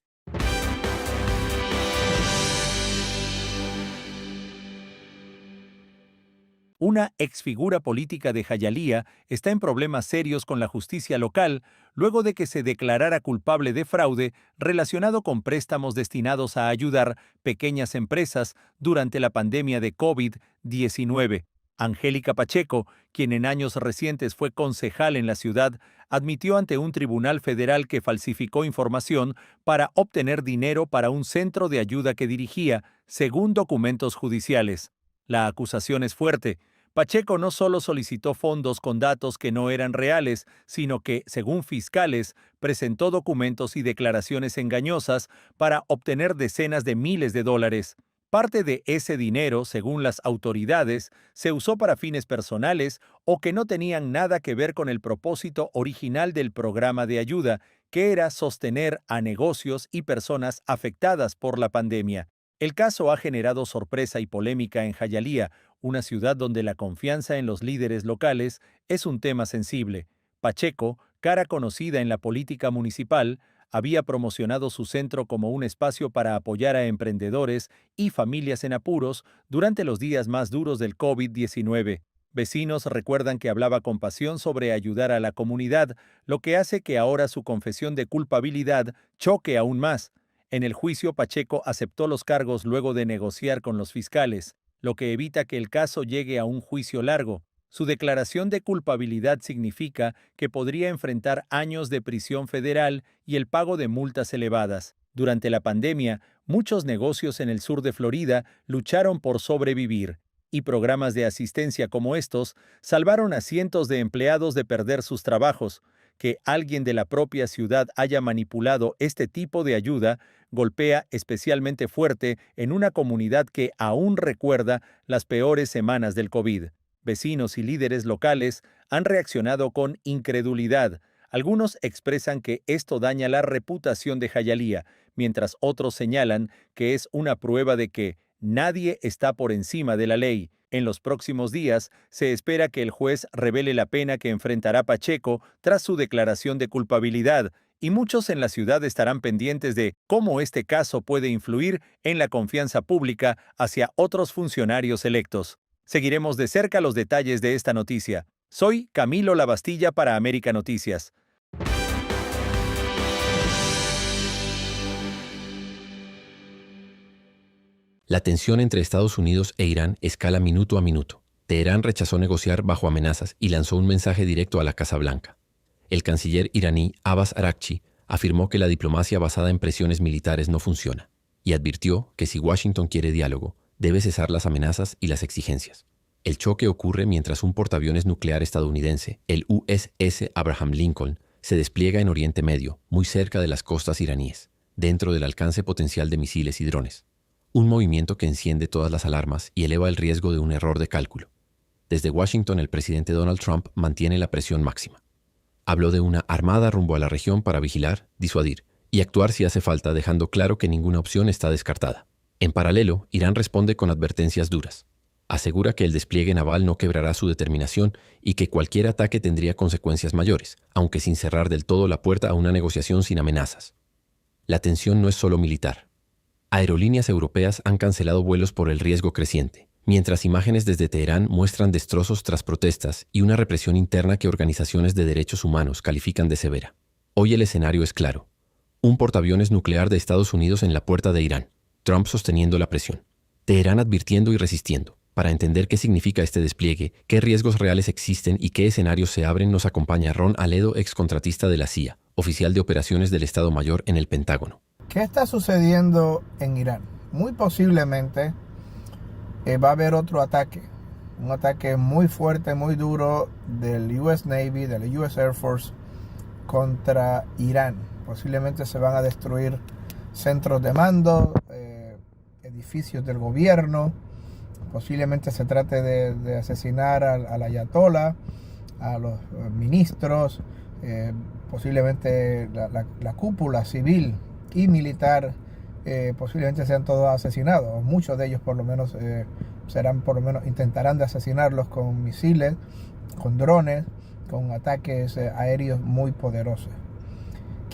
Una exfigura política de Jayalía está en problemas serios con la justicia local luego de que se declarara culpable de fraude relacionado con préstamos destinados a ayudar pequeñas empresas durante la pandemia de COVID-19. Angélica Pacheco, quien en años recientes fue concejal en la ciudad, admitió ante un tribunal federal que falsificó información para obtener dinero para un centro de ayuda que dirigía, según documentos judiciales. La acusación es fuerte. Pacheco no solo solicitó fondos con datos que no eran reales, sino que, según fiscales, presentó documentos y declaraciones engañosas para obtener decenas de miles de dólares. Parte de ese dinero, según las autoridades, se usó para fines personales o que no tenían nada que ver con el propósito original del programa de ayuda, que era sostener a negocios y personas afectadas por la pandemia. El caso ha generado sorpresa y polémica en Jayalía, una ciudad donde la confianza en los líderes locales es un tema sensible. Pacheco, cara conocida en la política municipal, había promocionado su centro como un espacio para apoyar a emprendedores y familias en apuros durante los días más duros del COVID-19. Vecinos recuerdan que hablaba con pasión sobre ayudar a la comunidad, lo que hace que ahora su confesión de culpabilidad choque aún más. En el juicio, Pacheco aceptó los cargos luego de negociar con los fiscales, lo que evita que el caso llegue a un juicio largo. Su declaración de culpabilidad significa que podría enfrentar años de prisión federal y el pago de multas elevadas. Durante la pandemia, muchos negocios en el sur de Florida lucharon por sobrevivir, y programas de asistencia como estos salvaron a cientos de empleados de perder sus trabajos. Que alguien de la propia ciudad haya manipulado este tipo de ayuda golpea especialmente fuerte en una comunidad que aún recuerda las peores semanas del COVID. Vecinos y líderes locales han reaccionado con incredulidad. Algunos expresan que esto daña la reputación de Jayalía, mientras otros señalan que es una prueba de que nadie está por encima de la ley. En los próximos días, se espera que el juez revele la pena que enfrentará Pacheco tras su declaración de culpabilidad y muchos en la ciudad estarán pendientes de cómo este caso puede influir en la confianza pública hacia otros funcionarios electos. Seguiremos de cerca los detalles de esta noticia. Soy Camilo Lavastilla para América Noticias. La tensión entre Estados Unidos e Irán escala minuto a minuto. Teherán rechazó negociar bajo amenazas y lanzó un mensaje directo a la Casa Blanca. El canciller iraní Abbas Araghchi afirmó que la diplomacia basada en presiones militares no funciona y advirtió que si Washington quiere diálogo, debe cesar las amenazas y las exigencias. El choque ocurre mientras un portaaviones nuclear estadounidense, el USS Abraham Lincoln, se despliega en Oriente Medio, muy cerca de las costas iraníes, dentro del alcance potencial de misiles y drones. Un movimiento que enciende todas las alarmas y eleva el riesgo de un error de cálculo. Desde Washington, el presidente Donald Trump mantiene la presión máxima. Habló de una armada rumbo a la región para vigilar, disuadir y actuar si hace falta, dejando claro que ninguna opción está descartada. En paralelo, Irán responde con advertencias duras. Asegura que el despliegue naval no quebrará su determinación y que cualquier ataque tendría consecuencias mayores, aunque sin cerrar del todo la puerta a una negociación sin amenazas. La tensión no es solo militar. Aerolíneas europeas han cancelado vuelos por el riesgo creciente, mientras imágenes desde Teherán muestran destrozos tras protestas y una represión interna que organizaciones de derechos humanos califican de severa. Hoy el escenario es claro. Un portaaviones nuclear de Estados Unidos en la puerta de Irán, Trump sosteniendo la presión, Teherán advirtiendo y resistiendo. Para entender qué significa este despliegue, qué riesgos reales existen y qué escenarios se abren, nos acompaña Ron Aledo, excontratista de la CIA, oficial de operaciones del Estado Mayor en el Pentágono. ¿Qué está sucediendo en Irán? Muy posiblemente va a haber otro ataque, un ataque muy fuerte, muy duro del US Navy, de la US Air Force contra Irán. Posiblemente se van a destruir centros de mando, edificios del gobierno. Posiblemente se trate de asesinar al ayatollah, a los ministros, posiblemente la cúpula civil y militar, posiblemente sean todos asesinados. Muchos de ellos por lo menos intentarán de asesinarlos con misiles, con drones, con ataques aéreos muy poderosos.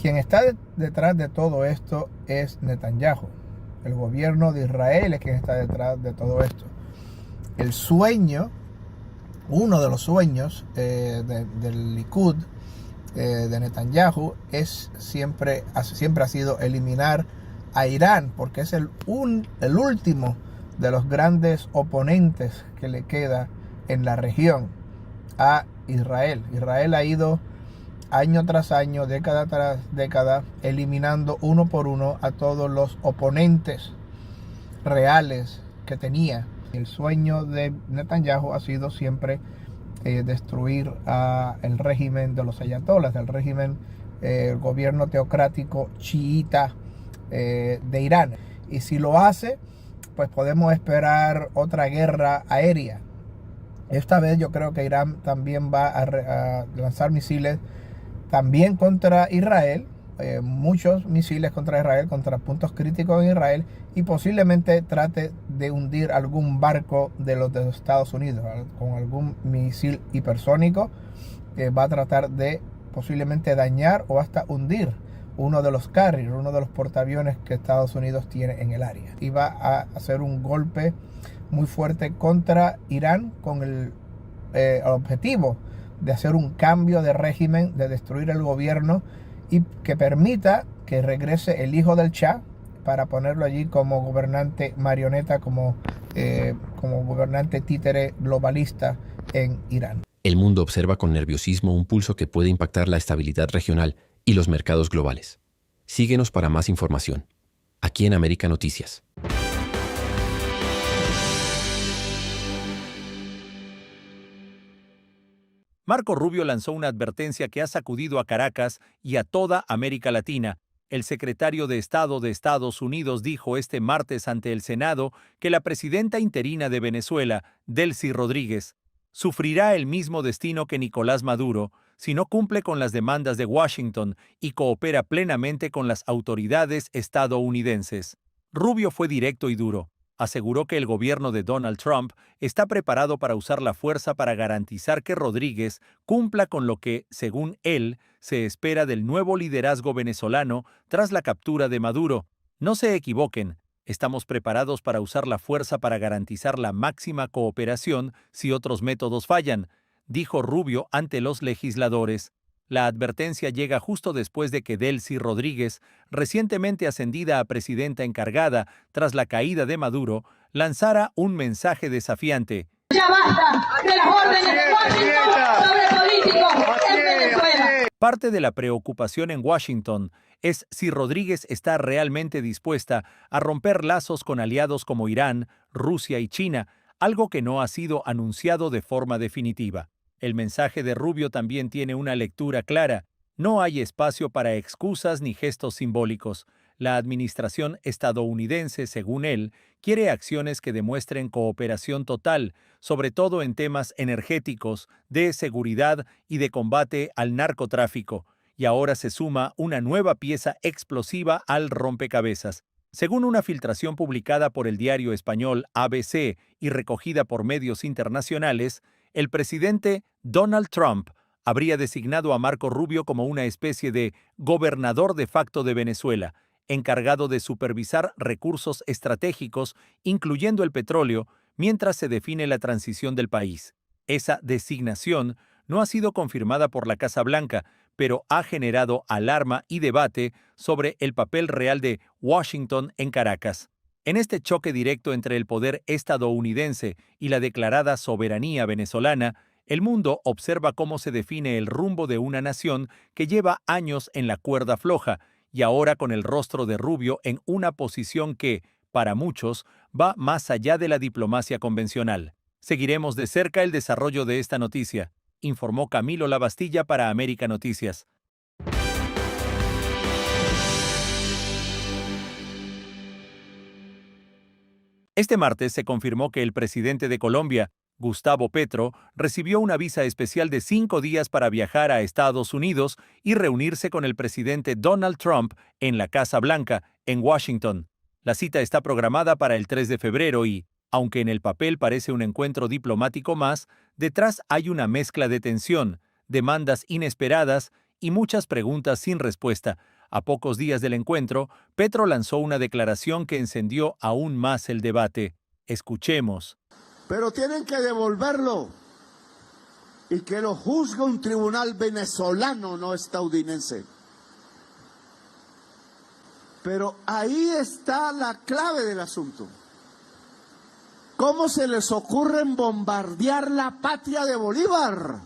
Quien está detrás de todo esto es Netanyahu. El gobierno de Israel es quien está detrás de todo esto. El sueño, uno de los sueños del Likud, de Netanyahu, siempre ha sido eliminar a Irán, porque es el último de los grandes oponentes que le queda en la región a Israel. Israel ha ido año tras año, década tras década, eliminando uno por uno a todos los oponentes reales que tenía. El sueño de Netanyahu ha sido siempre destruir el régimen de los ayatolás, el régimen, el gobierno teocrático chiita de Irán. Y si lo hace, pues podemos esperar otra guerra aérea. Esta vez yo creo que Irán también va a lanzar misiles también contra Israel, muchos misiles contra Israel, contra puntos críticos en Israel, y posiblemente trate de hundir algún barco de los Estados Unidos con algún misil hipersónico. Va a tratar de posiblemente dañar o hasta hundir uno de los carriers, uno de los portaaviones que Estados Unidos tiene en el área. Y va a hacer un golpe muy fuerte contra Irán con el objetivo de hacer un cambio de régimen, de destruir el gobierno y que permita que regrese el hijo del Shah para ponerlo allí como gobernante marioneta, como gobernante títere globalista en Irán. El mundo observa con nerviosismo un pulso que puede impactar la estabilidad regional y los mercados globales. Síguenos para más información, aquí en América Noticias. Marco Rubio lanzó una advertencia que ha sacudido a Caracas y a toda América Latina. El secretario de Estado de Estados Unidos dijo este martes ante el Senado que la presidenta interina de Venezuela, Delcy Rodríguez, sufrirá el mismo destino que Nicolás Maduro si no cumple con las demandas de Washington y coopera plenamente con las autoridades estadounidenses. Rubio fue directo y duro. aseguró que el gobierno de Donald Trump está preparado para usar la fuerza para garantizar que Rodríguez cumpla con lo que, según él, se espera del nuevo liderazgo venezolano tras la captura de Maduro. No se equivoquen, estamos preparados para usar la fuerza para garantizar la máxima cooperación si otros métodos fallan, dijo Rubio ante los legisladores. La advertencia llega justo después de que Delcy Rodríguez, recientemente ascendida a presidenta encargada tras la caída de Maduro, lanzara un mensaje desafiante. Ya basta de las órdenes de Washington sobre políticos en Venezuela. Parte de la preocupación en Washington es si Rodríguez está realmente dispuesta a romper lazos con aliados como Irán, Rusia y China, algo que no ha sido anunciado de forma definitiva. El mensaje de Rubio también tiene una lectura clara. No hay espacio para excusas ni gestos simbólicos. La administración estadounidense, según él, quiere acciones que demuestren cooperación total, sobre todo en temas energéticos, de seguridad y de combate al narcotráfico. Y ahora se suma una nueva pieza explosiva al rompecabezas. Según una filtración publicada por el diario español ABC y recogida por medios internacionales, el presidente Donald Trump habría designado a Marco Rubio como una especie de gobernador de facto de Venezuela, encargado de supervisar recursos estratégicos, incluyendo el petróleo, mientras se define la transición del país. Esa designación no ha sido confirmada por la Casa Blanca, pero ha generado alarma y debate sobre el papel real de Washington en Caracas. En este choque directo entre el poder estadounidense y la declarada soberanía venezolana, el mundo observa cómo se define el rumbo de una nación que lleva años en la cuerda floja y ahora con el rostro de Rubio en una posición que, para muchos, va más allá de la diplomacia convencional. Seguiremos de cerca el desarrollo de esta noticia, informó Camilo Lavastilla para América Noticias. Este martes se confirmó que el presidente de Colombia, Gustavo Petro, recibió una visa especial de 5 días para viajar a Estados Unidos y reunirse con el presidente Donald Trump en la Casa Blanca, en Washington. La cita está programada para el 3 de febrero y, aunque en el papel parece un encuentro diplomático más, detrás hay una mezcla de tensión, demandas inesperadas y muchas preguntas sin respuesta. A pocos días del encuentro, Petro lanzó una declaración que encendió aún más el debate. Escuchemos. Pero tienen que devolverlo y que lo juzgue un tribunal venezolano, no estadounidense. Pero ahí está la clave del asunto. ¿Cómo se les ocurre bombardear la patria de Bolívar?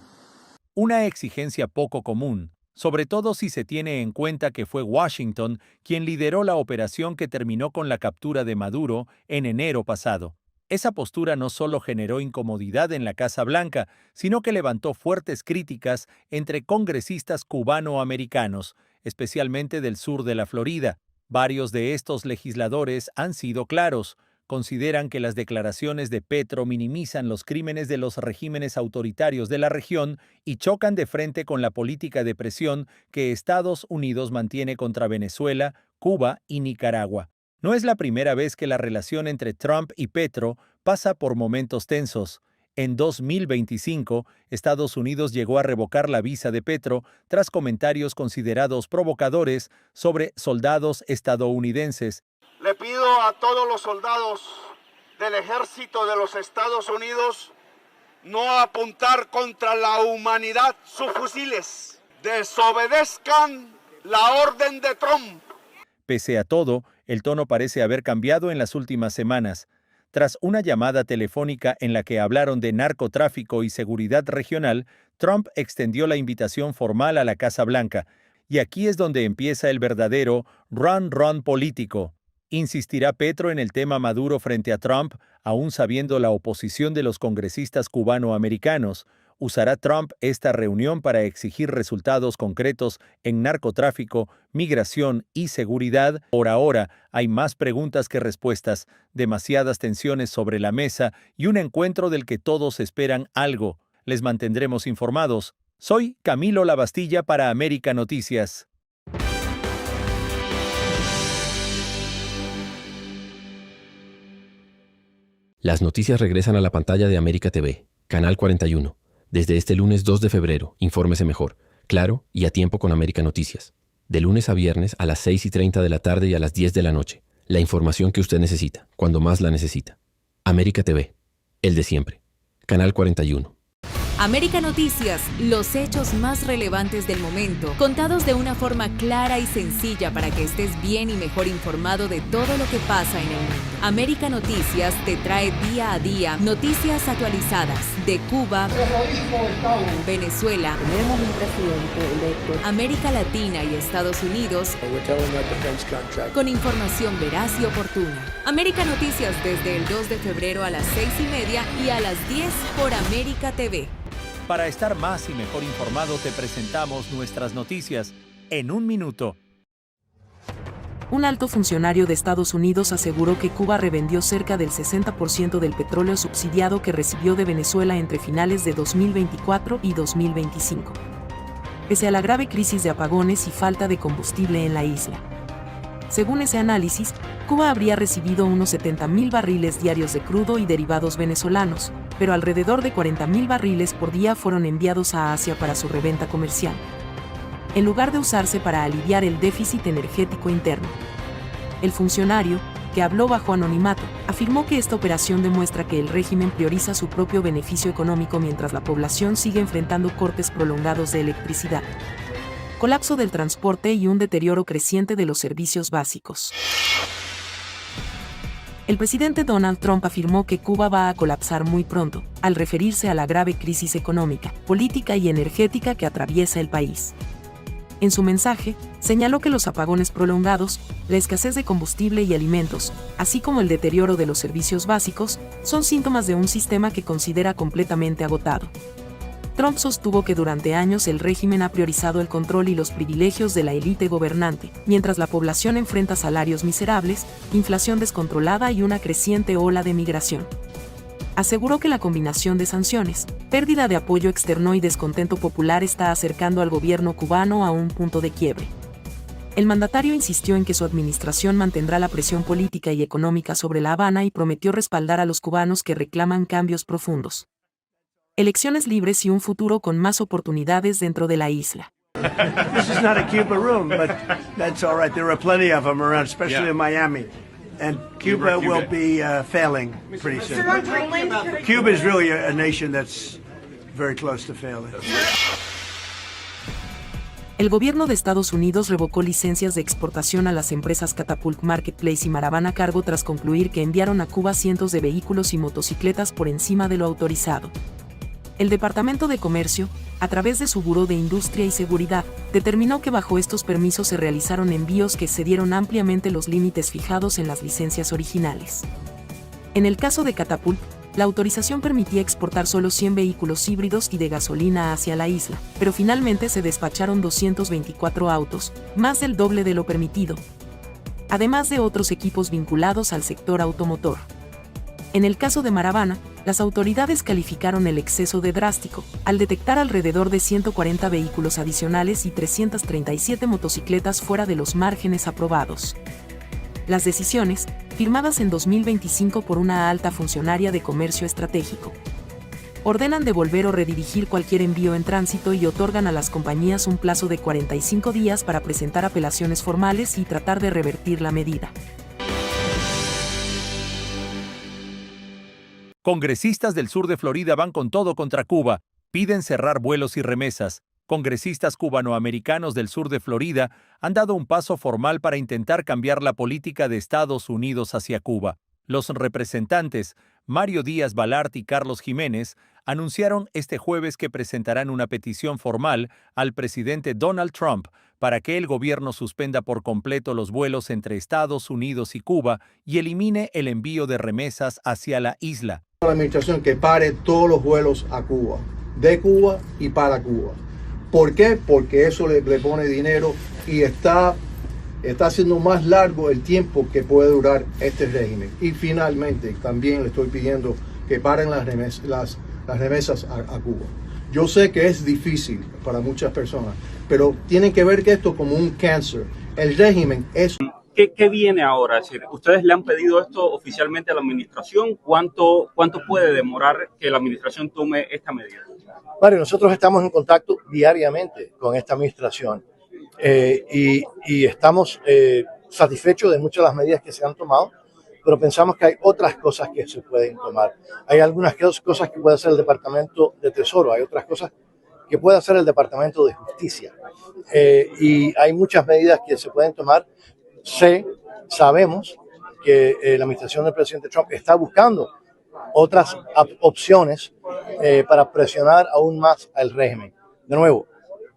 Una exigencia poco común, sobre todo si se tiene en cuenta que fue Washington quien lideró la operación que terminó con la captura de Maduro en enero pasado. Esa postura no solo generó incomodidad en la Casa Blanca, sino que levantó fuertes críticas entre congresistas cubano-americanos, especialmente del sur de la Florida. Varios de estos legisladores han sido claros. Consideran que las declaraciones de Petro minimizan los crímenes de los regímenes autoritarios de la región y chocan de frente con la política de presión que Estados Unidos mantiene contra Venezuela, Cuba y Nicaragua. No es la primera vez que la relación entre Trump y Petro pasa por momentos tensos. En 2025, Estados Unidos llegó a revocar la visa de Petro tras comentarios considerados provocadores sobre soldados estadounidenses. Le pido a todos los soldados del ejército de los Estados Unidos no apuntar contra la humanidad sus fusiles. Desobedezcan la orden de Trump. Pese a todo, el tono parece haber cambiado en las últimas semanas. Tras una llamada telefónica en la que hablaron de narcotráfico y seguridad regional, Trump extendió la invitación formal a la Casa Blanca. Y aquí es donde empieza el verdadero run político. ¿Insistirá Petro en el tema Maduro frente a Trump, aún sabiendo la oposición de los congresistas cubano-americanos? ¿Usará Trump esta reunión para exigir resultados concretos en narcotráfico, migración y seguridad? Por ahora, hay más preguntas que respuestas, demasiadas tensiones sobre la mesa y un encuentro del que todos esperan algo. Les mantendremos informados. Soy Camilo Lavastilla para América Noticias. Las noticias regresan a la pantalla de América TV, Canal 41. Desde este lunes 2 de febrero, infórmese mejor, claro y a tiempo con América Noticias. De lunes a viernes a las 6:30 de la tarde y a las 10 de la noche. La información que usted necesita, cuando más la necesita. América TV, el de siempre. Canal 41. América Noticias, los hechos más relevantes del momento, contados de una forma clara y sencilla para que estés bien y mejor informado de todo lo que pasa en el mundo. América Noticias te trae día a día noticias actualizadas de Cuba, Venezuela, tenemos un presidente electo, América Latina y Estados Unidos, con información veraz y oportuna. América Noticias desde el 2 de febrero a las 6:30 y a las 10 por América TV. Para estar más y mejor informado, te presentamos nuestras noticias en un minuto. Un alto funcionario de Estados Unidos aseguró que Cuba revendió cerca del 60% del petróleo subsidiado que recibió de Venezuela entre finales de 2024 y 2025. Pese a la grave crisis de apagones y falta de combustible en la isla. Según ese análisis, Cuba habría recibido unos 70,000 barriles diarios de crudo y derivados venezolanos, pero alrededor de 40,000 barriles por día fueron enviados a Asia para su reventa comercial, en lugar de usarse para aliviar el déficit energético interno. El funcionario, que habló bajo anonimato, afirmó que esta operación demuestra que el régimen prioriza su propio beneficio económico mientras la población sigue enfrentando cortes prolongados de electricidad, colapso del transporte y un deterioro creciente de los servicios básicos. El presidente Donald Trump afirmó que Cuba va a colapsar muy pronto, al referirse a la grave crisis económica, política y energética que atraviesa el país. En su mensaje, señaló que los apagones prolongados, la escasez de combustible y alimentos, así como el deterioro de los servicios básicos, son síntomas de un sistema que considera completamente agotado. Trump sostuvo que durante años el régimen ha priorizado el control y los privilegios de la élite gobernante, mientras la población enfrenta salarios miserables, inflación descontrolada y una creciente ola de migración. Aseguró que la combinación de sanciones, pérdida de apoyo externo y descontento popular está acercando al gobierno cubano a un punto de quiebre. El mandatario insistió en que su administración mantendrá la presión política y económica sobre La Habana y prometió respaldar a los cubanos que reclaman cambios profundos. Elecciones libres y un futuro con más oportunidades dentro de la isla. This is not a Cuba room, but that's all right. There are plenty of them around, especially in Miami. And Cuba will be failing pretty soon. Cuba is really a nation that's very close to failing. El gobierno de Estados Unidos revocó licencias de exportación a las empresas Catapult Marketplace y Maravan a cargo tras concluir que enviaron a Cuba cientos de vehículos y motocicletas por encima de lo autorizado. El Departamento de Comercio, a través de su Buró de Industria y Seguridad, determinó que bajo estos permisos se realizaron envíos que excedieron ampliamente los límites fijados en las licencias originales. En el caso de Catapult, la autorización permitía exportar solo 100 vehículos híbridos y de gasolina hacia la isla, pero finalmente se despacharon 224 autos, más del doble de lo permitido, además de otros equipos vinculados al sector automotor. En el caso de Maravana, las autoridades calificaron el exceso de drástico, al detectar alrededor de 140 vehículos adicionales y 337 motocicletas fuera de los márgenes aprobados. Las decisiones, firmadas en 2025 por una alta funcionaria de comercio estratégico, ordenan devolver o redirigir cualquier envío en tránsito y otorgan a las compañías un plazo de 45 días para presentar apelaciones formales y tratar de revertir la medida. Congresistas del sur de Florida van con todo contra Cuba, piden cerrar vuelos y remesas. Congresistas cubanoamericanos del sur de Florida han dado un paso formal para intentar cambiar la política de Estados Unidos hacia Cuba. Los representantes Mario Díaz Balart y Carlos Jiménez anunciaron este jueves que presentarán una petición formal al presidente Donald Trump para que el gobierno suspenda por completo los vuelos entre Estados Unidos y Cuba y elimine el envío de remesas hacia la isla. La administración que pare todos los vuelos a Cuba, de Cuba y para Cuba. ¿Por qué? Porque eso le pone dinero y está haciendo más largo el tiempo que puede durar este régimen. Y finalmente también le estoy pidiendo que paren las remesas a Cuba. Yo sé que es difícil para muchas personas, pero tienen que ver que esto como un cáncer. El régimen es ¿Qué viene ahora? Es decir, ¿ustedes le han pedido esto oficialmente a la administración? ¿Cuánto puede demorar que la administración tome esta medida? Mario, nosotros estamos en contacto diariamente con esta administración y estamos satisfechos de muchas de las medidas que se han tomado, pero pensamos que hay otras cosas que se pueden tomar. Hay algunas cosas que puede hacer el Departamento de Tesoro, hay otras cosas que puede hacer el Departamento de Justicia y hay muchas medidas que se pueden tomar. Sabemos que la administración del presidente Trump está buscando otras opciones para presionar aún más al régimen. De nuevo,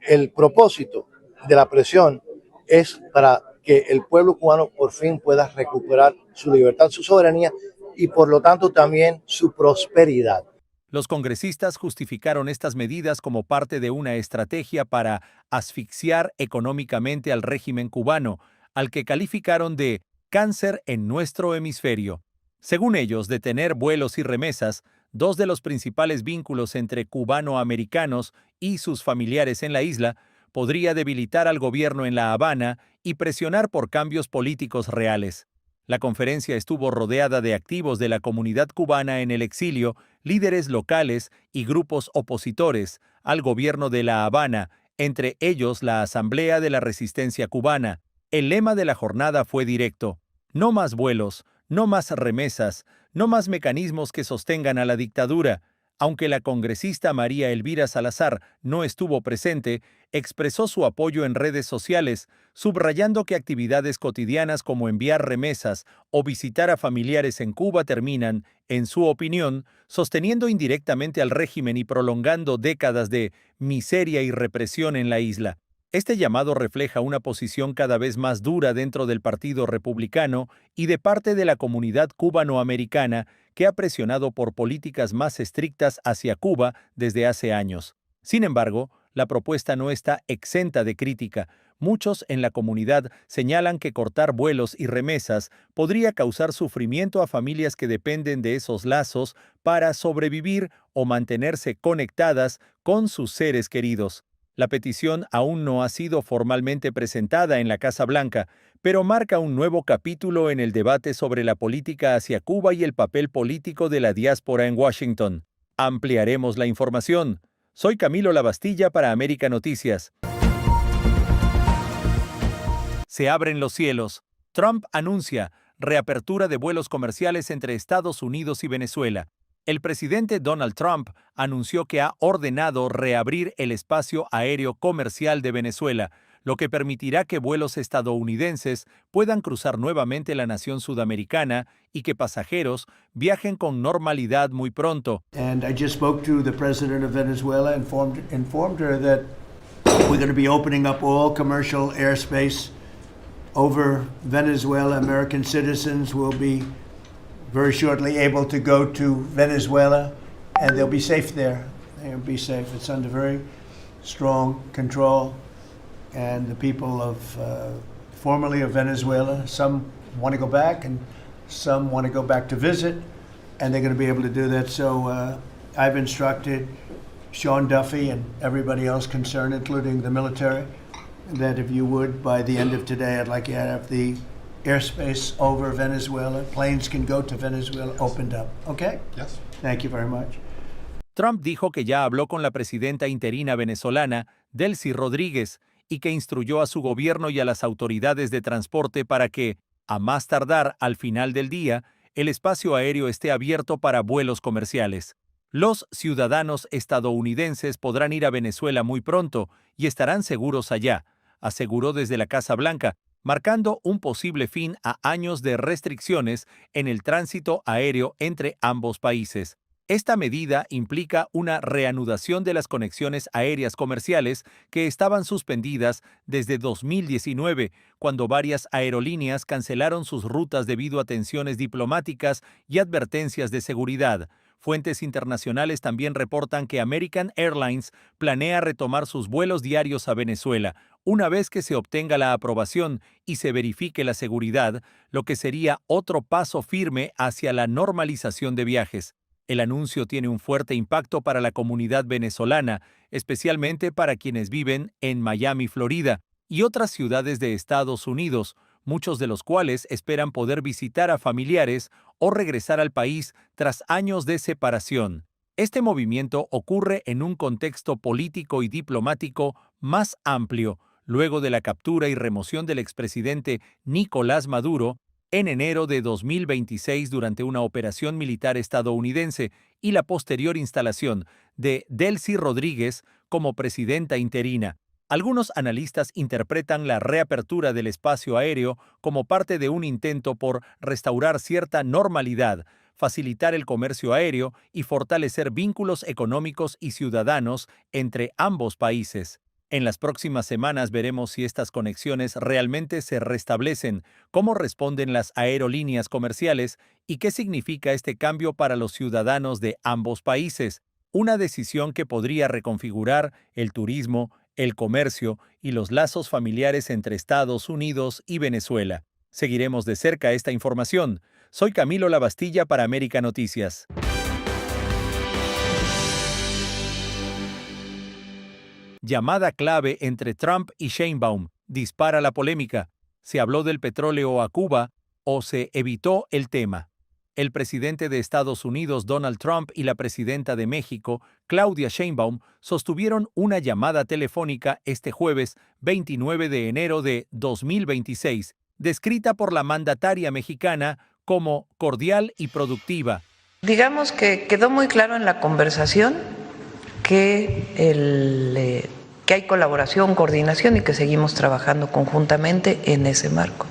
el propósito de la presión es para que el pueblo cubano por fin pueda recuperar su libertad, su soberanía y por lo tanto también su prosperidad. Los congresistas justificaron estas medidas como parte de una estrategia para asfixiar económicamente al régimen cubano, al que calificaron de cáncer en nuestro hemisferio. Según ellos, detener vuelos y remesas, dos de los principales vínculos entre cubano-americanos y sus familiares en la isla, podría debilitar al gobierno en La Habana y presionar por cambios políticos reales. La conferencia estuvo rodeada de activos de la comunidad cubana en el exilio, líderes locales y grupos opositores al gobierno de La Habana, entre ellos la Asamblea de la Resistencia Cubana. El lema de la jornada fue directo: no más vuelos, no más remesas, no más mecanismos que sostengan a la dictadura. Aunque la congresista María Elvira Salazar no estuvo presente, expresó su apoyo en redes sociales, subrayando que actividades cotidianas como enviar remesas o visitar a familiares en Cuba terminan, en su opinión, sosteniendo indirectamente al régimen y prolongando décadas de miseria y represión en la isla. Este llamado refleja una posición cada vez más dura dentro del Partido Republicano y de parte de la comunidad cubanoamericana, que ha presionado por políticas más estrictas hacia Cuba desde hace años. Sin embargo, la propuesta no está exenta de crítica. Muchos en la comunidad señalan que cortar vuelos y remesas podría causar sufrimiento a familias que dependen de esos lazos para sobrevivir o mantenerse conectadas con sus seres queridos. La petición aún no ha sido formalmente presentada en la Casa Blanca, pero marca un nuevo capítulo en el debate sobre la política hacia Cuba y el papel político de la diáspora en Washington. Ampliaremos la información. Soy Camilo Lavastilla para América Noticias. Se abren los cielos. Trump anuncia reapertura de vuelos comerciales entre Estados Unidos y Venezuela. El presidente Donald Trump anunció que ha ordenado reabrir el espacio aéreo comercial de Venezuela, lo que permitirá que vuelos estadounidenses puedan cruzar nuevamente la nación sudamericana y que pasajeros viajen con normalidad muy pronto. And I just spoke to the president of Venezuela and informed her that we're going to be opening up all commercial airspace over Venezuela. American citizens will be very shortly able to go to Venezuela, and they'll be safe there. They'll be safe. It's under very strong control, and the people of formerly of Venezuela, some want to go back, and some want to go back to visit, and they're going to be able to do that. So I've instructed Sean Duffy and everybody else concerned, including the military, that if you would, by the end of today, I'd like you to have the airspace over Venezuela. Planes can go to Venezuela opened up. Okay? Yes. Thank you very much. Trump dijo que ya habló con la presidenta interina venezolana, Delcy Rodríguez, y que instruyó a su gobierno y a las autoridades de transporte para que, a más tardar al final del día, el espacio aéreo esté abierto para vuelos comerciales. Los ciudadanos estadounidenses podrán ir a Venezuela muy pronto y estarán seguros allá, aseguró desde la Casa Blanca, marcando un posible fin a años de restricciones en el tránsito aéreo entre ambos países. Esta medida implica una reanudación de las conexiones aéreas comerciales que estaban suspendidas desde 2019, cuando varias aerolíneas cancelaron sus rutas debido a tensiones diplomáticas y advertencias de seguridad. Fuentes internacionales también reportan que American Airlines planea retomar sus vuelos diarios a Venezuela, una vez que se obtenga la aprobación y se verifique la seguridad, lo que sería otro paso firme hacia la normalización de viajes. El anuncio tiene un fuerte impacto para la comunidad venezolana, especialmente para quienes viven en Miami, Florida, y otras ciudades de Estados Unidos. muchos de los cuales esperan poder visitar a familiares o regresar al país tras años de separación. Este movimiento ocurre en un contexto político y diplomático más amplio, luego de la captura y remoción del expresidente Nicolás Maduro en enero de 2026 durante una operación militar estadounidense y la posterior instalación de Delcy Rodríguez como presidenta interina. Algunos analistas interpretan la reapertura del espacio aéreo como parte de un intento por restaurar cierta normalidad, facilitar el comercio aéreo y fortalecer vínculos económicos y ciudadanos entre ambos países. En las próximas semanas veremos si estas conexiones realmente se restablecen, cómo responden las aerolíneas comerciales y qué significa este cambio para los ciudadanos de ambos países, una decisión que podría reconfigurar el turismo, el comercio y los lazos familiares entre Estados Unidos y Venezuela. Seguiremos de cerca esta información. Soy Camilo Lavastilla para América Noticias. Llamada clave entre Trump y Sheinbaum. Dispara la polémica. ¿Se habló del petróleo a Cuba o se evitó el tema? El presidente de Estados Unidos, Donald Trump, y la presidenta de México, Claudia Sheinbaum, sostuvieron una llamada telefónica este jueves 29 de enero de 2026, descrita por la mandataria mexicana como cordial y productiva. Digamos que quedó muy claro en la conversación que hay colaboración, coordinación y que seguimos trabajando conjuntamente en ese marco.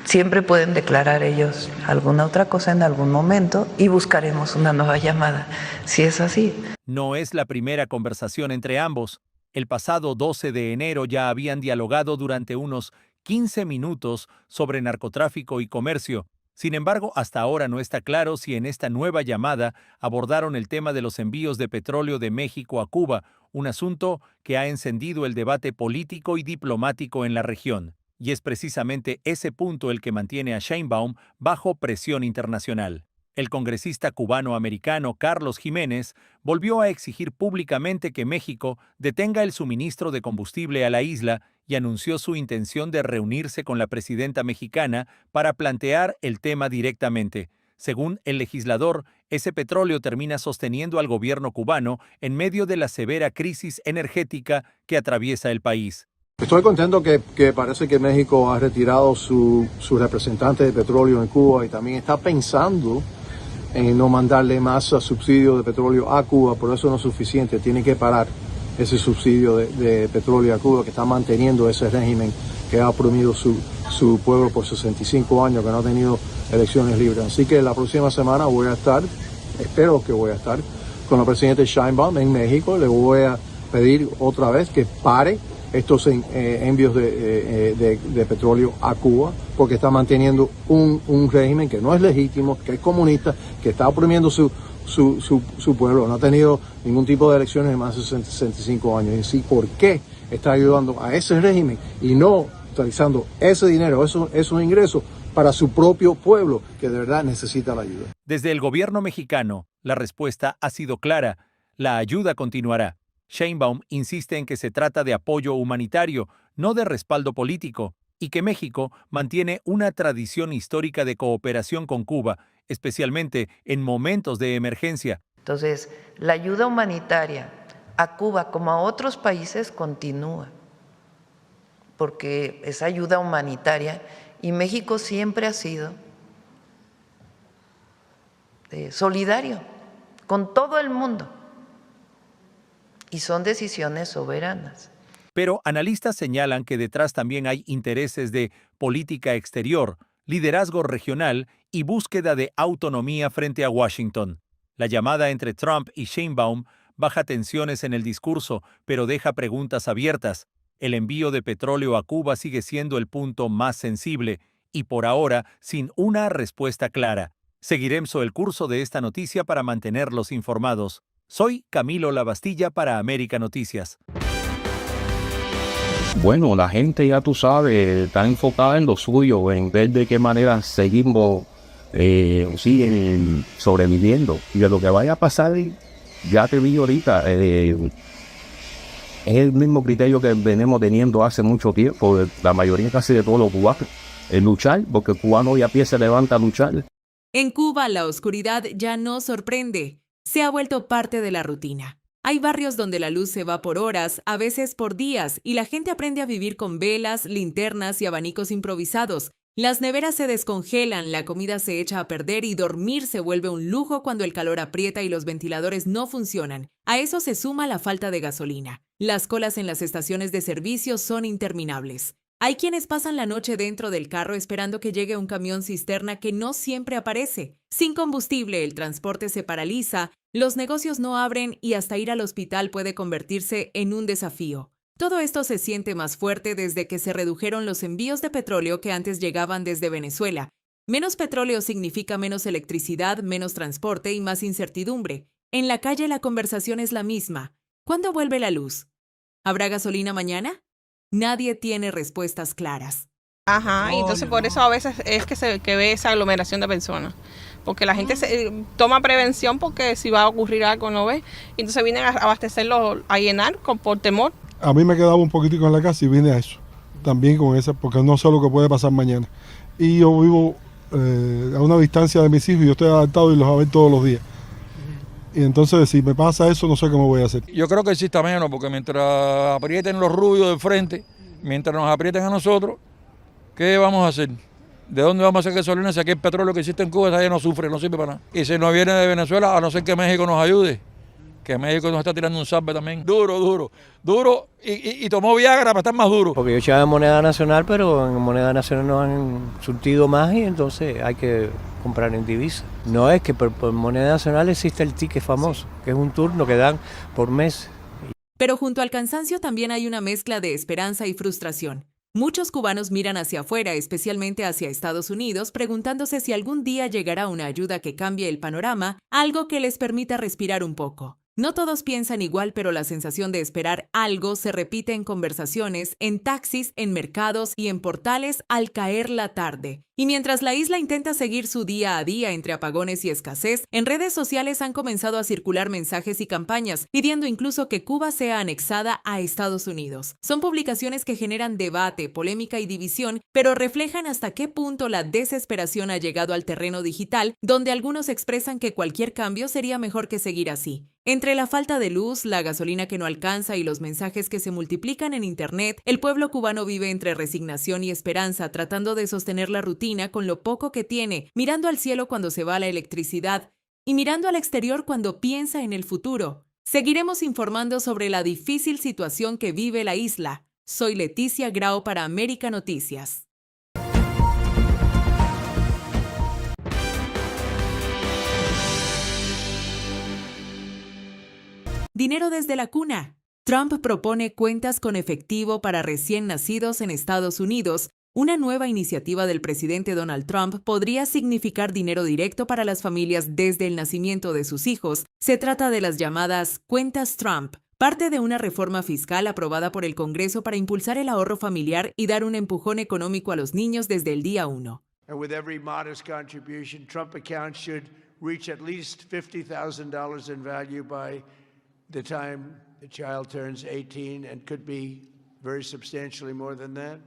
Siempre pueden declarar ellos alguna otra cosa en algún momento y buscaremos una nueva llamada, si es así. No es la primera conversación entre ambos. El pasado 12 de enero ya habían dialogado durante unos 15 minutos sobre narcotráfico y comercio. Sin embargo, hasta ahora no está claro si en esta nueva llamada abordaron el tema de los envíos de petróleo de México a Cuba, un asunto que ha encendido el debate político y diplomático en la región. Y es precisamente ese punto el que mantiene a Sheinbaum bajo presión internacional. El congresista cubano-americano Carlos Jiménez volvió a exigir públicamente que México detenga el suministro de combustible a la isla y anunció su intención de reunirse con la presidenta mexicana para plantear el tema directamente. Según el legislador, ese petróleo termina sosteniendo al gobierno cubano en medio de la severa crisis energética que atraviesa el país. Estoy contento que parece que México ha retirado su representante de petróleo en Cuba y también está pensando en no mandarle más subsidio de petróleo a Cuba, pero eso no es suficiente, tiene que parar ese subsidio de petróleo a Cuba que está manteniendo ese régimen que ha oprimido su pueblo por 65 años, que no ha tenido elecciones libres. Así que la próxima semana espero que voy a estar con la presidenta Sheinbaum en México, le voy a pedir otra vez que pare estos envíos de petróleo a Cuba, porque está manteniendo un régimen que no es legítimo, que es comunista, que está oprimiendo su pueblo. No ha tenido ningún tipo de elecciones en más de 65 años. Y sí, ¿por qué está ayudando a ese régimen y no utilizando ese dinero, esos ingresos para su propio pueblo, que de verdad necesita la ayuda? Desde el gobierno mexicano, la respuesta ha sido clara. La ayuda continuará. Sheinbaum insiste en que se trata de apoyo humanitario, no de respaldo político, y que México mantiene una tradición histórica de cooperación con Cuba, especialmente en momentos de emergencia. Entonces, la ayuda humanitaria a Cuba como a otros países continúa, porque es ayuda humanitaria y México siempre ha sido solidario con todo el mundo. Y son decisiones soberanas. Pero analistas señalan que detrás también hay intereses de política exterior, liderazgo regional y búsqueda de autonomía frente a Washington. La llamada entre Trump y Sheinbaum baja tensiones en el discurso, pero deja preguntas abiertas. El envío de petróleo a Cuba sigue siendo el punto más sensible y por ahora sin una respuesta clara. Seguiremos el curso de esta noticia para mantenerlos informados. Soy Camilo Lavastilla para América Noticias. Bueno, la gente, ya tú sabes, está enfocada en lo suyo, en ver de qué manera seguimos sobreviviendo. Y de lo que vaya a pasar, ya te vi ahorita, Es el mismo criterio que venimos teniendo hace mucho tiempo, la mayoría casi de todos los cubanos, el luchar, porque el cubano ya a pie se levanta a luchar. En Cuba, la oscuridad ya no sorprende, se ha vuelto parte de la rutina. Hay barrios donde la luz se va por horas, a veces por días, y la gente aprende a vivir con velas, linternas y abanicos improvisados. Las neveras se descongelan, la comida se echa a perder y dormir se vuelve un lujo cuando el calor aprieta y los ventiladores no funcionan. A eso se suma la falta de gasolina. Las colas en las estaciones de servicio son interminables. Hay quienes pasan la noche dentro del carro esperando que llegue un camión cisterna que no siempre aparece. Sin combustible, el transporte se paraliza, los negocios no abren y hasta ir al hospital puede convertirse en un desafío. Todo esto se siente más fuerte desde que se redujeron los envíos de petróleo que antes llegaban desde Venezuela. Menos petróleo significa menos electricidad, menos transporte y más incertidumbre. En la calle la conversación es la misma. ¿Cuándo vuelve la luz? ¿Habrá gasolina mañana? Nadie tiene respuestas claras. Ajá, y entonces por eso a veces es que ve esa aglomeración de personas. Porque la gente toma prevención porque si va a ocurrir algo no ve. Y entonces vienen a abastecerlo, a llenar por temor. A mí me quedaba un poquitico en la casa y vine a eso. También con eso, porque no sé lo que puede pasar mañana. Y yo vivo a una distancia de mis hijos y yo estoy adaptado y los voy a ver todos los días. Y entonces si me pasa eso no sé cómo voy a hacer. Yo creo que exista menos, porque mientras aprieten los rubios de frente, mientras nos aprieten a nosotros, ¿qué vamos a hacer? ¿De dónde vamos a hacer gasolina si aquí el petróleo que existe en Cuba ya no sufre, no sirve para nada? Y si no viene de Venezuela, a no ser que México nos ayude, que México nos está tirando un salve también. Duro y tomó Viagra para estar más duro. Porque yo echaba en moneda nacional, pero en moneda nacional nos han surtido más y entonces hay que comprar en divisa. No es que por moneda nacional existe el ticket famoso, que es un turno que dan por mes. Pero junto al cansancio también hay una mezcla de esperanza y frustración. Muchos cubanos miran hacia afuera, especialmente hacia Estados Unidos, preguntándose si algún día llegará una ayuda que cambie el panorama, algo que les permita respirar un poco. No todos piensan igual, pero la sensación de esperar algo se repite en conversaciones, en taxis, en mercados y en portales al caer la tarde. Y mientras la isla intenta seguir su día a día entre apagones y escasez, en redes sociales han comenzado a circular mensajes y campañas pidiendo incluso que Cuba sea anexada a Estados Unidos. Son publicaciones que generan debate, polémica y división, pero reflejan hasta qué punto la desesperación ha llegado al terreno digital, donde algunos expresan que cualquier cambio sería mejor que seguir así. Entre la falta de luz, la gasolina que no alcanza y los mensajes que se multiplican en Internet, el pueblo cubano vive entre resignación y esperanza, tratando de sostener la rutina con lo poco que tiene, mirando al cielo cuando se va la electricidad y mirando al exterior cuando piensa en el futuro. Seguiremos informando sobre la difícil situación que vive la isla. Soy Leticia Grau para América Noticias. Dinero desde la cuna. Trump propone cuentas con efectivo para recién nacidos en Estados Unidos. Una nueva iniciativa del presidente Donald Trump podría significar dinero directo para las familias desde el nacimiento de sus hijos. Se trata de las llamadas cuentas Trump, parte de una reforma fiscal aprobada por el Congreso para impulsar el ahorro familiar y dar un empujón económico a los niños desde el día 1. And with every modest contribution, Trump accounts should reach at least $50,000 in value by the time the child turns 18 and could be very substantially more than that.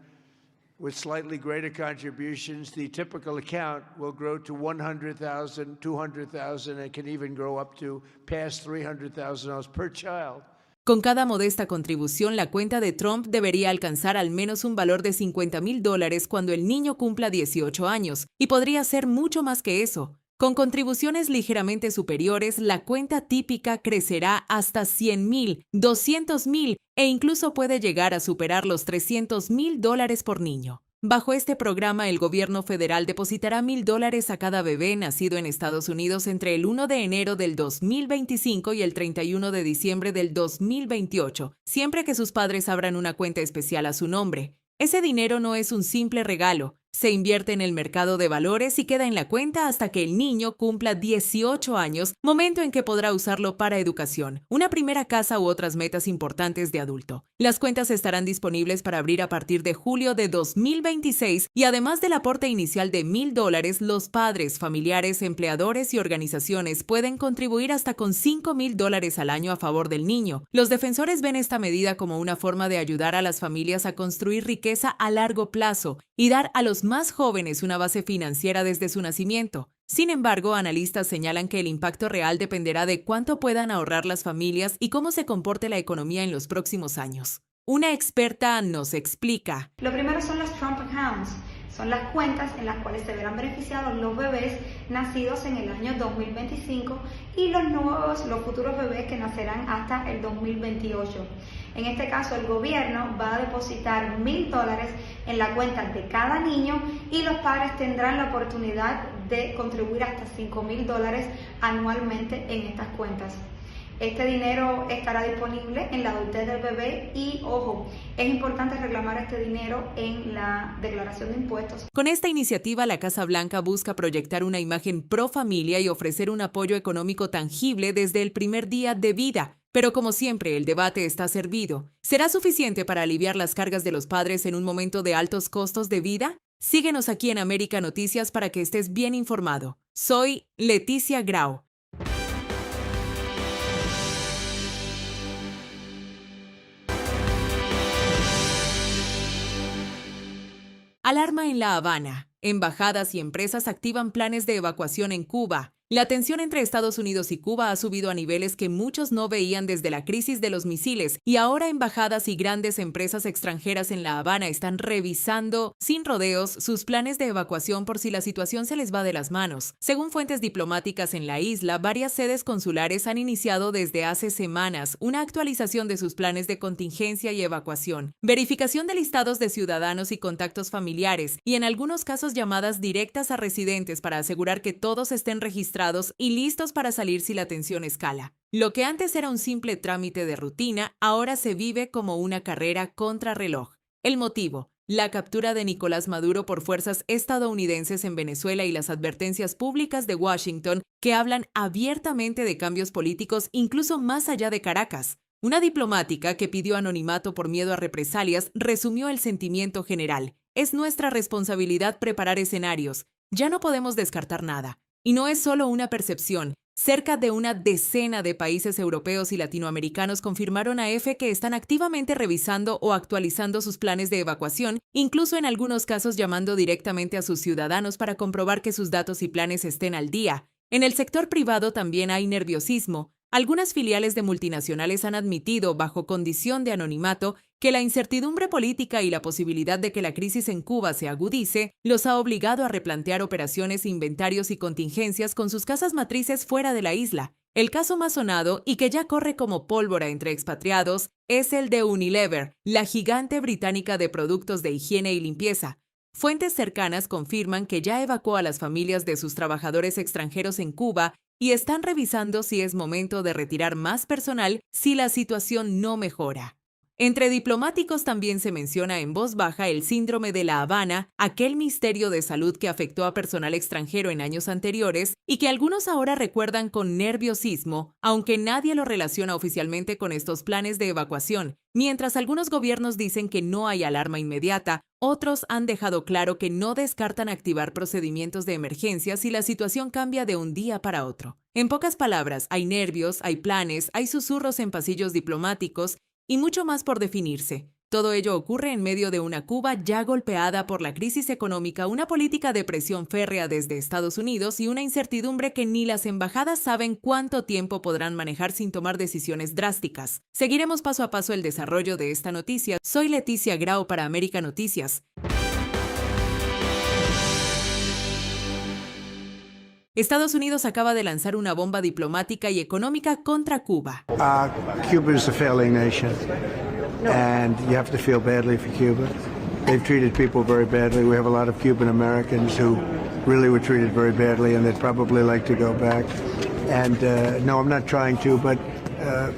With slightly greater contributions, the typical account will grow to $100,000, $200,000, and can even grow up to past $300,000 per child. Con cada modesta contribución, la cuenta de Trump debería alcanzar al menos un valor de $50,000 cuando el niño cumpla 18 años, y podría ser mucho más que eso. Con contribuciones ligeramente superiores, la cuenta típica crecerá hasta $100,000, $200,000 e incluso puede llegar a superar los $300,000 por niño. Bajo este programa, el gobierno federal depositará $1,000 a cada bebé nacido en Estados Unidos entre el 1 de enero del 2025 y el 31 de diciembre del 2028, siempre que sus padres abran una cuenta especial a su nombre. Ese dinero no es un simple regalo, Se invierte en el mercado de valores y queda en la cuenta hasta que el niño cumpla 18 años, momento en que podrá usarlo para educación, una primera casa u otras metas importantes de adulto. Las cuentas estarán disponibles para abrir a partir de julio de 2026 y además del aporte inicial de $1,000, los padres, familiares, empleadores y organizaciones pueden contribuir hasta con $5,000 al año a favor del niño. Los defensores ven esta medida como una forma de ayudar a las familias a construir riqueza a largo plazo y dar a los más jóvenes una base financiera desde su nacimiento. Sin embargo, analistas señalan que el impacto real dependerá de cuánto puedan ahorrar las familias y cómo se comporte la economía en los próximos años. Una experta nos explica. Lo primero son los Trump Accounts. Son las cuentas en las cuales se verán beneficiados los bebés nacidos en el año 2025 y los futuros bebés que nacerán hasta el 2028. En este caso, el gobierno va a depositar $1,000 en la cuenta de cada niño y los padres tendrán la oportunidad de contribuir hasta $5,000 anualmente en estas cuentas. Este dinero estará disponible en la adultez del bebé y, ojo, es importante reclamar este dinero en la declaración de impuestos. Con esta iniciativa, la Casa Blanca busca proyectar una imagen pro familia y ofrecer un apoyo económico tangible desde el primer día de vida. Pero como siempre, el debate está servido. ¿Será suficiente para aliviar las cargas de los padres en un momento de altos costos de vida? Síguenos aquí en América Noticias para que estés bien informado. Soy Leticia Grau. Alarma en La Habana. Embajadas y empresas activan planes de evacuación en Cuba. La tensión entre Estados Unidos y Cuba ha subido a niveles que muchos no veían desde la crisis de los misiles y ahora embajadas y grandes empresas extranjeras en La Habana están revisando sin rodeos sus planes de evacuación por si la situación se les va de las manos. Según fuentes diplomáticas en la isla, varias sedes consulares han iniciado desde hace semanas una actualización de sus planes de contingencia y evacuación, verificación de listados de ciudadanos y contactos familiares y en algunos casos llamadas directas a residentes para asegurar que todos estén registrados y listos para salir si la tensión escala. Lo que antes era un simple trámite de rutina, ahora se vive como una carrera contrarreloj. El motivo: la captura de Nicolás Maduro por fuerzas estadounidenses en Venezuela y las advertencias públicas de Washington que hablan abiertamente de cambios políticos incluso más allá de Caracas. Una diplomática que pidió anonimato por miedo a represalias resumió el sentimiento general: es nuestra responsabilidad preparar escenarios. Ya no podemos descartar nada. Y no es solo una percepción. Cerca de una decena de países europeos y latinoamericanos confirmaron a EFE que están activamente revisando o actualizando sus planes de evacuación, incluso en algunos casos llamando directamente a sus ciudadanos para comprobar que sus datos y planes estén al día. En el sector privado también hay nerviosismo. Algunas filiales de multinacionales han admitido, bajo condición de anonimato, que la incertidumbre política y la posibilidad de que la crisis en Cuba se agudice los ha obligado a replantear operaciones, inventarios y contingencias con sus casas matrices fuera de la isla. El caso más sonado, y que ya corre como pólvora entre expatriados, es el de Unilever, la gigante británica de productos de higiene y limpieza. Fuentes cercanas confirman que ya evacuó a las familias de sus trabajadores extranjeros en Cuba y están revisando si es momento de retirar más personal si la situación no mejora. Entre diplomáticos también se menciona en voz baja el síndrome de La Habana, aquel misterio de salud que afectó a personal extranjero en años anteriores y que algunos ahora recuerdan con nerviosismo, aunque nadie lo relaciona oficialmente con estos planes de evacuación. Mientras algunos gobiernos dicen que no hay alarma inmediata, otros han dejado claro que no descartan activar procedimientos de emergencia si la situación cambia de un día para otro. En pocas palabras, hay nervios, hay planes, hay susurros en pasillos diplomáticos y mucho más por definirse. Todo ello ocurre en medio de una Cuba ya golpeada por la crisis económica, una política de presión férrea desde Estados Unidos y una incertidumbre que ni las embajadas saben cuánto tiempo podrán manejar sin tomar decisiones drásticas. Seguiremos paso a paso el desarrollo de esta noticia. Soy Leticia Grau para América Noticias. Estados Unidos acaba de lanzar una bomba diplomática y económica contra Cuba. Cuba is a failing nation, and you have to feel badly for Cuba. They've treated people very badly. We have a lot of Cuban Americans who really were treated very badly, and they'd probably like to go back. And no, I'm not trying to, but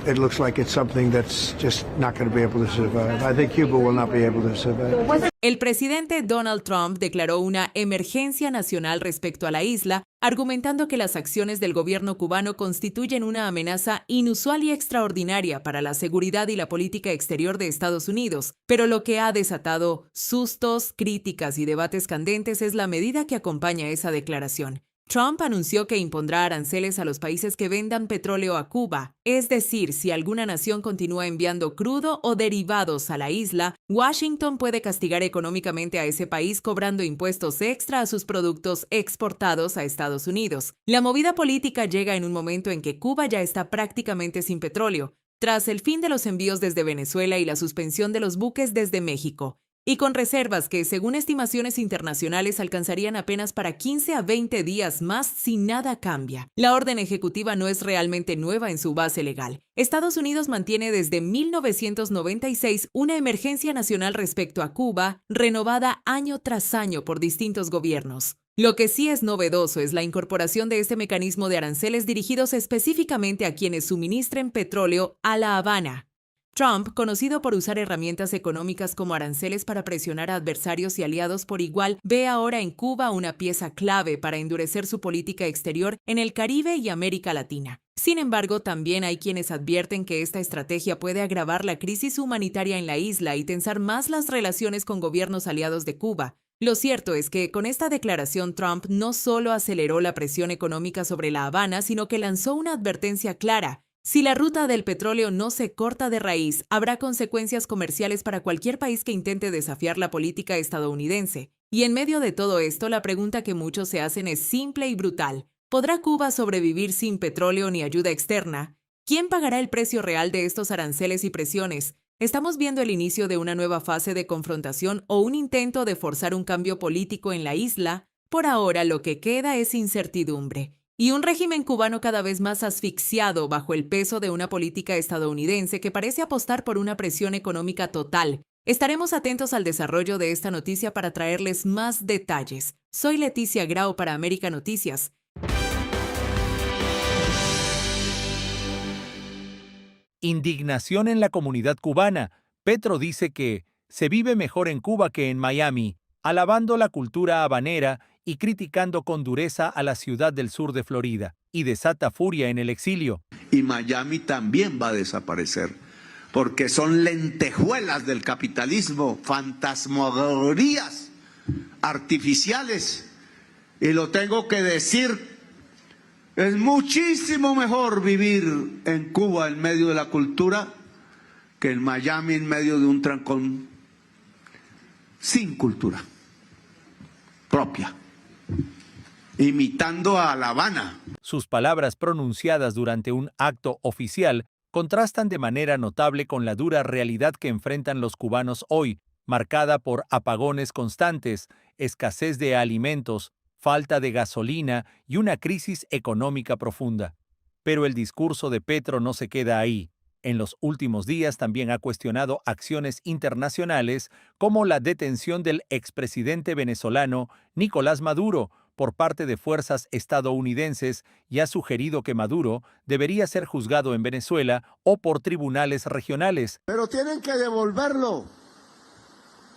it looks like it's something that's just not going to be able to survive. I think Cuba will not be able to survive. El presidente Donald Trump declaró una emergencia nacional respecto a la isla, argumentando que las acciones del gobierno cubano constituyen una amenaza inusual y extraordinaria para la seguridad y la política exterior de Estados Unidos. Pero lo que ha desatado sustos, críticas y debates candentes es la medida que acompaña esa declaración. Trump anunció que impondrá aranceles a los países que vendan petróleo a Cuba, es decir, si alguna nación continúa enviando crudo o derivados a la isla, Washington puede castigar económicamente a ese país cobrando impuestos extra a sus productos exportados a Estados Unidos. La movida política llega en un momento en que Cuba ya está prácticamente sin petróleo, tras el fin de los envíos desde Venezuela y la suspensión de los buques desde México, y con reservas que, según estimaciones internacionales, alcanzarían apenas para 15 a 20 días más si nada cambia. La orden ejecutiva no es realmente nueva en su base legal. Estados Unidos mantiene desde 1996 una emergencia nacional respecto a Cuba, renovada año tras año por distintos gobiernos. Lo que sí es novedoso es la incorporación de este mecanismo de aranceles dirigidos específicamente a quienes suministren petróleo a La Habana. Trump, conocido por usar herramientas económicas como aranceles para presionar a adversarios y aliados por igual, ve ahora en Cuba una pieza clave para endurecer su política exterior en el Caribe y América Latina. Sin embargo, también hay quienes advierten que esta estrategia puede agravar la crisis humanitaria en la isla y tensar más las relaciones con gobiernos aliados de Cuba. Lo cierto es que con esta declaración Trump no solo aceleró la presión económica sobre La Habana, sino que lanzó una advertencia clara. Si la ruta del petróleo no se corta de raíz, habrá consecuencias comerciales para cualquier país que intente desafiar la política estadounidense. Y en medio de todo esto, la pregunta que muchos se hacen es simple y brutal. ¿Podrá Cuba sobrevivir sin petróleo ni ayuda externa? ¿Quién pagará el precio real de estos aranceles y presiones? ¿Estamos viendo el inicio de una nueva fase de confrontación o un intento de forzar un cambio político en la isla? Por ahora, lo que queda es incertidumbre. Y un régimen cubano cada vez más asfixiado bajo el peso de una política estadounidense que parece apostar por una presión económica total. Estaremos atentos al desarrollo de esta noticia para traerles más detalles. Soy Leticia Grau para América Noticias. Indignación en la comunidad cubana. Petro dice que se vive mejor en Cuba que en Miami, alabando la cultura habanera y criticando con dureza a la ciudad del sur de Florida, y desata furia en el exilio. Y Miami también va a desaparecer, porque son lentejuelas del capitalismo, fantasmagorías artificiales. Y lo tengo que decir, es muchísimo mejor vivir en Cuba en medio de la cultura que en Miami en medio de un trancón sin cultura propia, imitando a La Habana. Sus palabras pronunciadas durante un acto oficial contrastan de manera notable con la dura realidad que enfrentan los cubanos hoy, marcada por apagones constantes, escasez de alimentos, falta de gasolina y una crisis económica profunda. Pero el discurso de Petro no se queda ahí. En los últimos días también ha cuestionado acciones internacionales como la detención del expresidente venezolano Nicolás Maduro por parte de fuerzas estadounidenses y ha sugerido que Maduro debería ser juzgado en Venezuela o por tribunales regionales. Pero tienen que devolverlo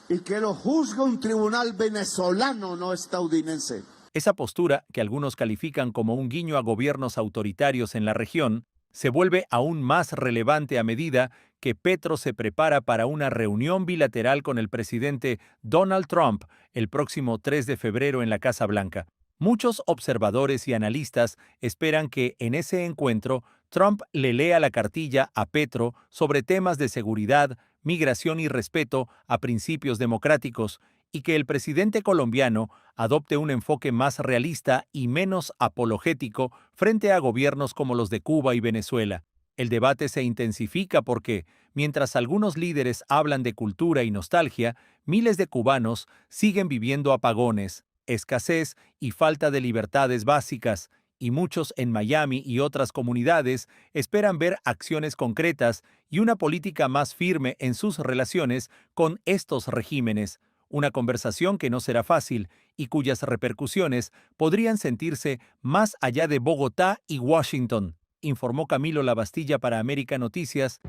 y que lo juzgue un tribunal venezolano, no estadounidense. Esa postura, que algunos califican como un guiño a gobiernos autoritarios en la región, se vuelve aún más relevante a medida que Petro se prepara para una reunión bilateral con el presidente Donald Trump el próximo 3 de febrero en la Casa Blanca. Muchos observadores y analistas esperan que en ese encuentro Trump le lea la cartilla a Petro sobre temas de seguridad, migración y respeto a principios democráticos, y que el presidente colombiano adopte un enfoque más realista y menos apologético frente a gobiernos como los de Cuba y Venezuela. El debate se intensifica porque, mientras algunos líderes hablan de cultura y nostalgia, miles de cubanos siguen viviendo apagones, escasez y falta de libertades básicas, y muchos en Miami y otras comunidades esperan ver acciones concretas y una política más firme en sus relaciones con estos regímenes. Una conversación que no será fácil y cuyas repercusiones podrían sentirse más allá de Bogotá y Washington. informó Camilo Lavastilla para América Noticias.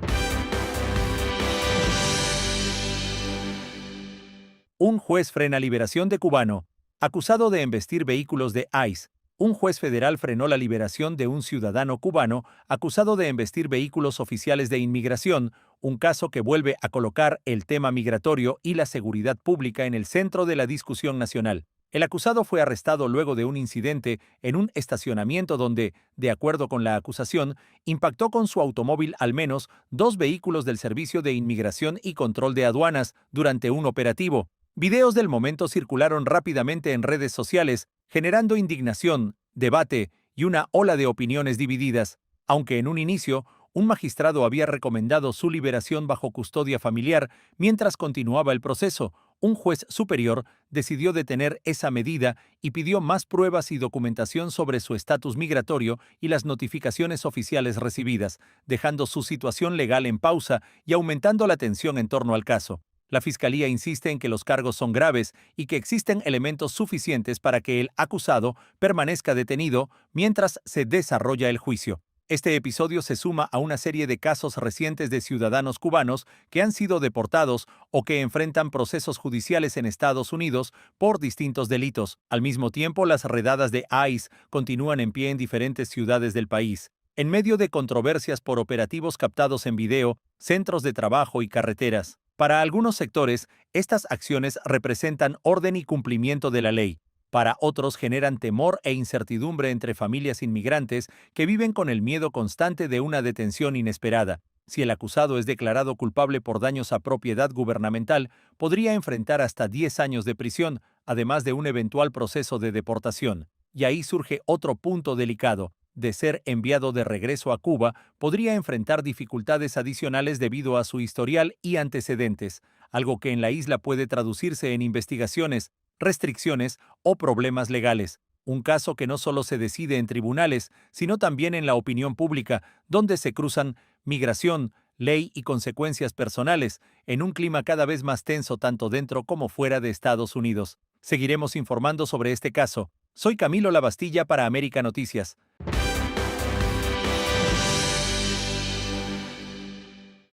Un juez frena liberación de cubano, acusado de embestir vehículos de ICE. Un juez federal frenó la liberación de un ciudadano cubano acusado de embestir vehículos oficiales de inmigración, un caso que vuelve a colocar el tema migratorio y la seguridad pública en el centro de la discusión nacional. El acusado fue arrestado luego de un incidente en un estacionamiento donde, de acuerdo con la acusación, impactó con su automóvil al menos 2 vehículos del Servicio de Inmigración y Control de Aduanas durante un operativo. Videos del momento circularon rápidamente en redes sociales, generando indignación, debate y una ola de opiniones divididas. Aunque en un inicio, un magistrado había recomendado su liberación bajo custodia familiar mientras continuaba el proceso, un juez superior decidió detener esa medida y pidió más pruebas y documentación sobre su estatus migratorio y las notificaciones oficiales recibidas, dejando su situación legal en pausa y aumentando la tensión en torno al caso. La Fiscalía insiste en que los cargos son graves y que existen elementos suficientes para que el acusado permanezca detenido mientras se desarrolla el juicio. Este episodio se suma a una serie de casos recientes de ciudadanos cubanos que han sido deportados o que enfrentan procesos judiciales en Estados Unidos por distintos delitos. Al mismo tiempo, las redadas de ICE continúan en pie en diferentes ciudades del país. En medio de controversias por operativos captados en video, centros de trabajo y carreteras. Para algunos sectores, estas acciones representan orden y cumplimiento de la ley. Para otros generan temor e incertidumbre entre familias inmigrantes que viven con el miedo constante de una detención inesperada. Si el acusado es declarado culpable por daños a propiedad gubernamental, podría enfrentar hasta 10 años de prisión, además de un eventual proceso de deportación. Y ahí surge otro punto delicado. De ser enviado de regreso a Cuba, podría enfrentar dificultades adicionales debido a su historial y antecedentes, algo que en la isla puede traducirse en investigaciones, restricciones o problemas legales. Un caso que no solo se decide en tribunales, sino también en la opinión pública, donde se cruzan migración, ley y consecuencias personales, en un clima cada vez más tenso tanto dentro como fuera de Estados Unidos. Seguiremos informando sobre este caso. Soy Camilo Lavastilla para América Noticias.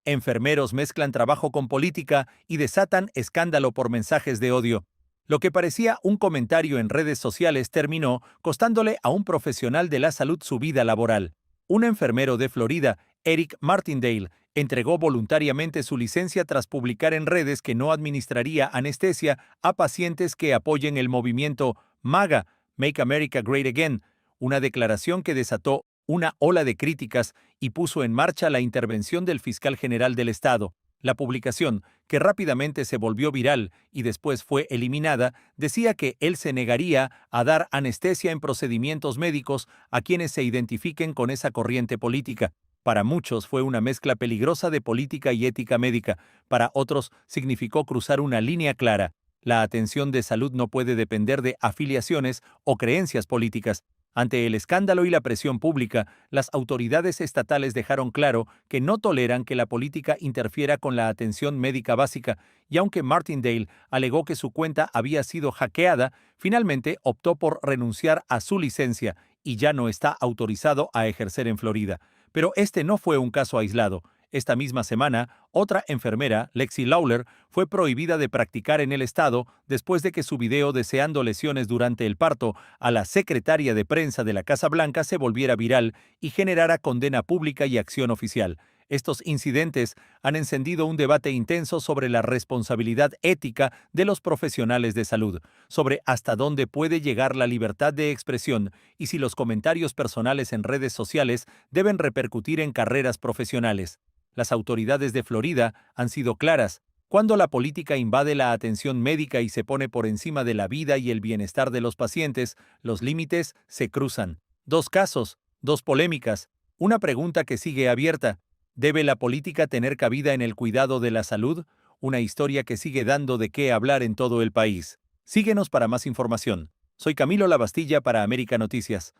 Enfermeros mezclan trabajo con política y desatan escándalo por mensajes de odio. Lo que parecía un comentario en redes sociales terminó costándole a un profesional de la salud su vida laboral. Un enfermero de Florida, Eric Martindale, entregó voluntariamente su licencia tras publicar en redes que no administraría anestesia a pacientes que apoyen el movimiento MAGA, Make America Great Again, una declaración que desató una ola de críticas y puso en marcha la intervención del fiscal general del estado. La publicación, que rápidamente se volvió viral y después fue eliminada, decía que él se negaría a dar anestesia en procedimientos médicos a quienes se identifiquen con esa corriente política. Para muchos fue una mezcla peligrosa de política y ética médica, para otros significó cruzar una línea clara. La atención de salud no puede depender de afiliaciones o creencias políticas. Ante el escándalo y la presión pública, las autoridades estatales dejaron claro que no toleran que la política interfiera con la atención médica básica, y aunque Martindale alegó que su cuenta había sido hackeada, finalmente optó por renunciar a su licencia y ya no está autorizado a ejercer en Florida. Pero este no fue un caso aislado. Esta misma semana, otra enfermera, Lexi Lawler, fue prohibida de practicar en el estado después de que su video deseando lesiones durante el parto a la secretaria de prensa de la Casa Blanca se volviera viral y generara condena pública y acción oficial. Estos incidentes han encendido un debate intenso sobre la responsabilidad ética de los profesionales de salud, sobre hasta dónde puede llegar la libertad de expresión y si los comentarios personales en redes sociales deben repercutir en carreras profesionales. Las autoridades de Florida han sido claras. Cuando la política invade la atención médica y se pone por encima de la vida y el bienestar de los pacientes, los límites se cruzan. 2 casos, 2 polémicas, una pregunta que sigue abierta. ¿Debe la política tener cabida en el cuidado de la salud? Una historia que sigue dando de qué hablar en todo el país. Síguenos para más información. Soy Camilo Lavastilla para América Noticias.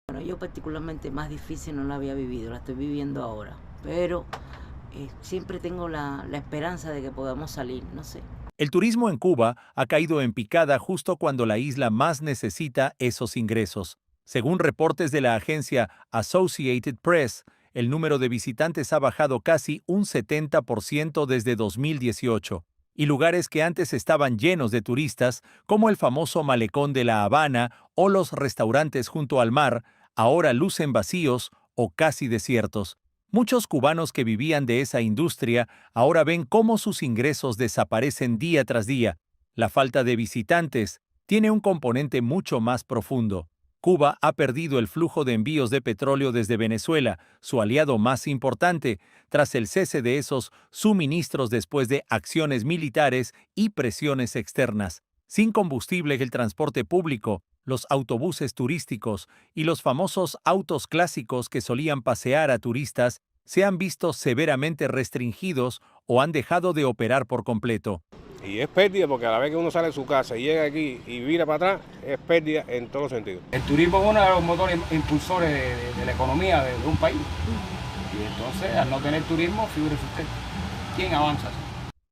Bueno, yo particularmente más difícil no la había vivido, la estoy viviendo ahora, pero siempre tengo la esperanza de que podamos salir, no sé. El turismo en Cuba ha caído en picada justo cuando la isla más necesita esos ingresos. Según reportes de la agencia Associated Press, el número de visitantes ha bajado casi un 70% desde 2018, y lugares que antes estaban llenos de turistas, como el famoso malecón de La Habana o los restaurantes junto al mar, ahora lucen vacíos o casi desiertos. Muchos cubanos que vivían de esa industria ahora ven cómo sus ingresos desaparecen día tras día. La falta de visitantes tiene un componente mucho más profundo. Cuba ha perdido el flujo de envíos de petróleo desde Venezuela, su aliado más importante, tras el cese de esos suministros después de acciones militares y presiones externas. Sin combustible, el transporte público, los autobuses turísticos y los famosos autos clásicos que solían pasear a turistas se han visto severamente restringidos o han dejado de operar por completo. Y es pérdida porque a la vez que uno sale de su casa y llega aquí y vira para atrás, es pérdida en todos los sentidos. El turismo es uno de los motores impulsores de la economía de un país. Y entonces, al no tener turismo, figúrese usted, ¿quién avanza?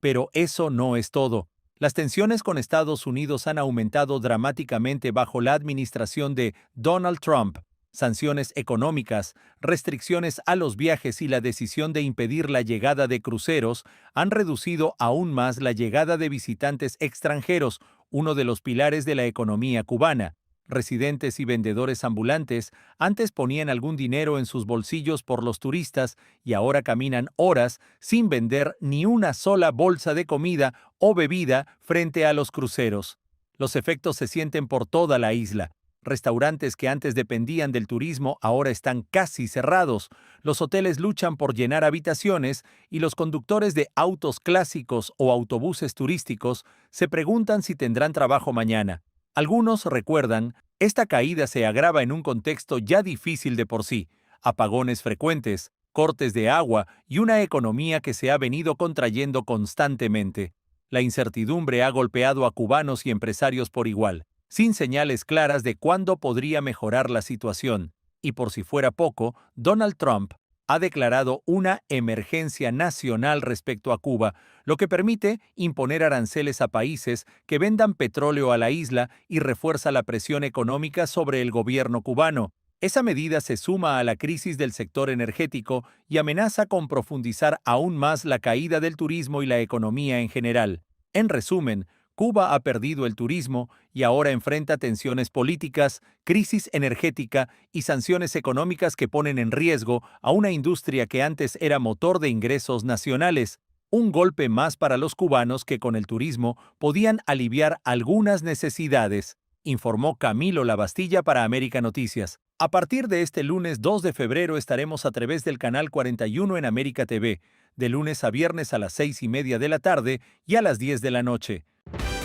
Pero eso no es todo. Las tensiones con Estados Unidos han aumentado dramáticamente bajo la administración de Donald Trump. Sanciones económicas, restricciones a los viajes y la decisión de impedir la llegada de cruceros han reducido aún más la llegada de visitantes extranjeros, uno de los pilares de la economía cubana. Residentes y vendedores ambulantes antes ponían algún dinero en sus bolsillos por los turistas y ahora caminan horas sin vender ni una sola bolsa de comida o bebida frente a los cruceros. Los efectos se sienten por toda la isla. Restaurantes que antes dependían del turismo ahora están casi cerrados. Los hoteles luchan por llenar habitaciones y los conductores de autos clásicos o autobuses turísticos se preguntan si tendrán trabajo mañana. Algunos recuerdan, esta caída se agrava en un contexto ya difícil de por sí: apagones frecuentes, cortes de agua y una economía que se ha venido contrayendo constantemente. La incertidumbre ha golpeado a cubanos y empresarios por igual, sin señales claras de cuándo podría mejorar la situación. Y por si fuera poco, Donald Trump ha declarado una emergencia nacional respecto a Cuba, lo que permite imponer aranceles a países que vendan petróleo a la isla y refuerza la presión económica sobre el gobierno cubano. Esa medida se suma a la crisis del sector energético y amenaza con profundizar aún más la caída del turismo y la economía en general. En resumen, Cuba ha perdido el turismo y ahora enfrenta tensiones políticas, crisis energética y sanciones económicas que ponen en riesgo a una industria que antes era motor de ingresos nacionales. Un golpe más para los cubanos que con el turismo podían aliviar algunas necesidades, informó Camilo Lavastilla para América Noticias. A partir de este lunes 2 de febrero estaremos a través del canal 41 en América TV, de lunes a viernes a las 6:30 de la tarde y a las 10 de la noche.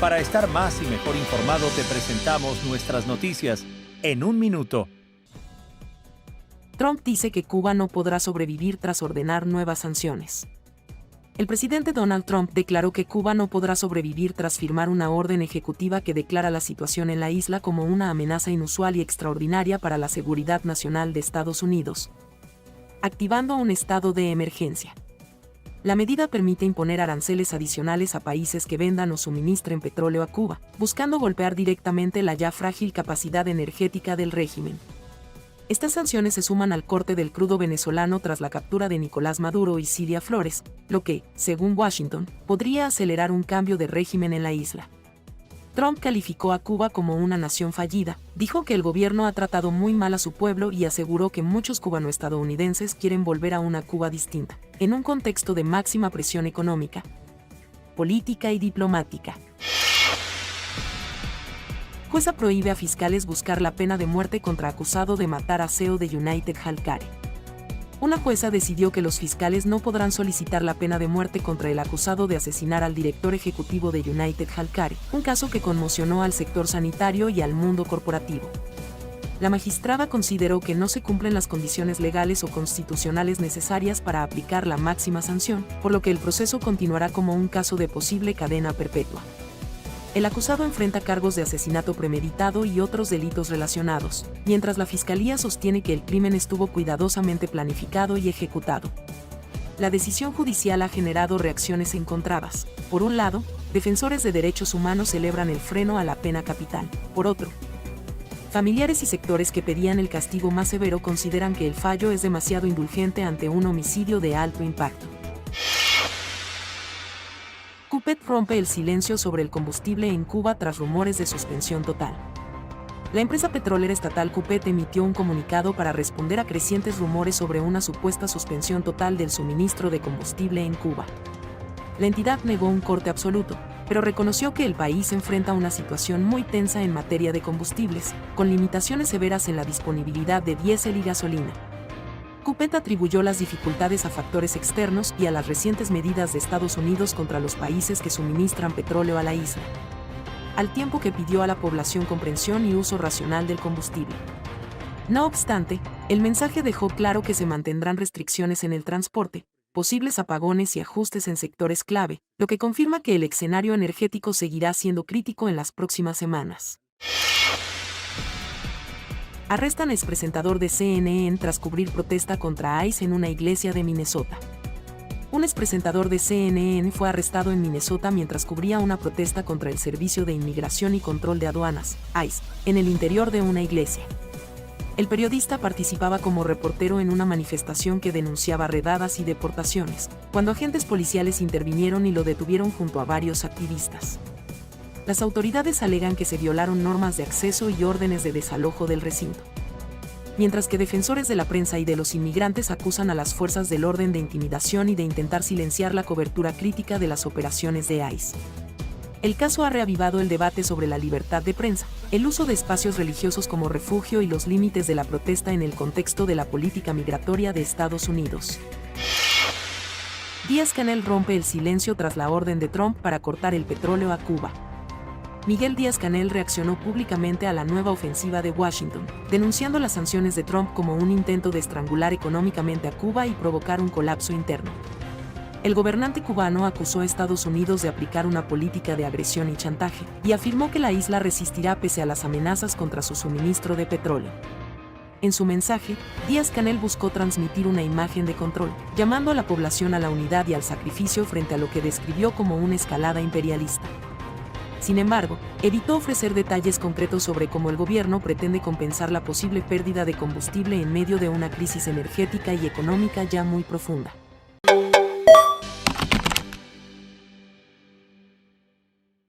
Para estar más y mejor informado te presentamos nuestras noticias en un minuto. Trump dice que Cuba no podrá sobrevivir tras ordenar nuevas sanciones. El presidente Donald Trump declaró que Cuba no podrá sobrevivir tras firmar una orden ejecutiva que declara la situación en la isla como una amenaza inusual y extraordinaria para la seguridad nacional de Estados Unidos, activando un estado de emergencia. La medida permite imponer aranceles adicionales a países que vendan o suministren petróleo a Cuba, buscando golpear directamente la ya frágil capacidad energética del régimen. Estas sanciones se suman al corte del crudo venezolano tras la captura de Nicolás Maduro y Cilia Flores, lo que, según Washington, podría acelerar un cambio de régimen en la isla. Trump calificó a Cuba como una nación fallida, dijo que el gobierno ha tratado muy mal a su pueblo y aseguró que muchos cubanoestadounidenses quieren volver a una Cuba distinta, en un contexto de máxima presión económica, política y diplomática. Jueza prohíbe a fiscales buscar la pena de muerte contra acusado de matar a CEO de United Healthcare. Una jueza decidió que los fiscales no podrán solicitar la pena de muerte contra el acusado de asesinar al director ejecutivo de United Healthcare, un caso que conmocionó al sector sanitario y al mundo corporativo. La magistrada consideró que no se cumplen las condiciones legales o constitucionales necesarias para aplicar la máxima sanción, por lo que el proceso continuará como un caso de posible cadena perpetua. El acusado enfrenta cargos de asesinato premeditado y otros delitos relacionados, mientras la fiscalía sostiene que el crimen estuvo cuidadosamente planificado y ejecutado. La decisión judicial ha generado reacciones encontradas. Por un lado, defensores de derechos humanos celebran el freno a la pena capital. Por otro, familiares y sectores que pedían el castigo más severo consideran que el fallo es demasiado indulgente ante un homicidio de alto impacto. CUPET rompe el silencio sobre el combustible en Cuba tras rumores de suspensión total. La empresa petrolera estatal CUPET emitió un comunicado para responder a crecientes rumores sobre una supuesta suspensión total del suministro de combustible en Cuba. La entidad negó un corte absoluto, pero reconoció que el país enfrenta una situación muy tensa en materia de combustibles, con limitaciones severas en la disponibilidad de diésel y gasolina. CUPET atribuyó las dificultades a factores externos y a las recientes medidas de Estados Unidos contra los países que suministran petróleo a la isla, al tiempo que pidió a la población comprensión y uso racional del combustible. No obstante, el mensaje dejó claro que se mantendrán restricciones en el transporte, posibles apagones y ajustes en sectores clave, lo que confirma que el escenario energético seguirá siendo crítico en las próximas semanas. Arrestan expresentador de CNN tras cubrir protesta contra ICE en una iglesia de Minnesota. Un expresentador de CNN fue arrestado en Minnesota mientras cubría una protesta contra el Servicio de Inmigración y Control de Aduanas, ICE, en el interior de una iglesia. El periodista participaba como reportero en una manifestación que denunciaba redadas y deportaciones, cuando agentes policiales intervinieron y lo detuvieron junto a varios activistas. Las autoridades alegan que se violaron normas de acceso y órdenes de desalojo del recinto, mientras que defensores de la prensa y de los inmigrantes acusan a las fuerzas del orden de intimidación y de intentar silenciar la cobertura crítica de las operaciones de ICE. El caso ha reavivado el debate sobre la libertad de prensa, el uso de espacios religiosos como refugio y los límites de la protesta en el contexto de la política migratoria de Estados Unidos. Díaz-Canel rompe el silencio tras la orden de Trump para cortar el petróleo a Cuba. Miguel Díaz-Canel reaccionó públicamente a la nueva ofensiva de Washington, denunciando las sanciones de Trump como un intento de estrangular económicamente a Cuba y provocar un colapso interno. El gobernante cubano acusó a Estados Unidos de aplicar una política de agresión y chantaje, y afirmó que la isla resistirá pese a las amenazas contra su suministro de petróleo. En su mensaje, Díaz-Canel buscó transmitir una imagen de control, llamando a la población a la unidad y al sacrificio frente a lo que describió como una escalada imperialista. Sin embargo, evitó ofrecer detalles concretos sobre cómo el gobierno pretende compensar la posible pérdida de combustible en medio de una crisis energética y económica ya muy profunda.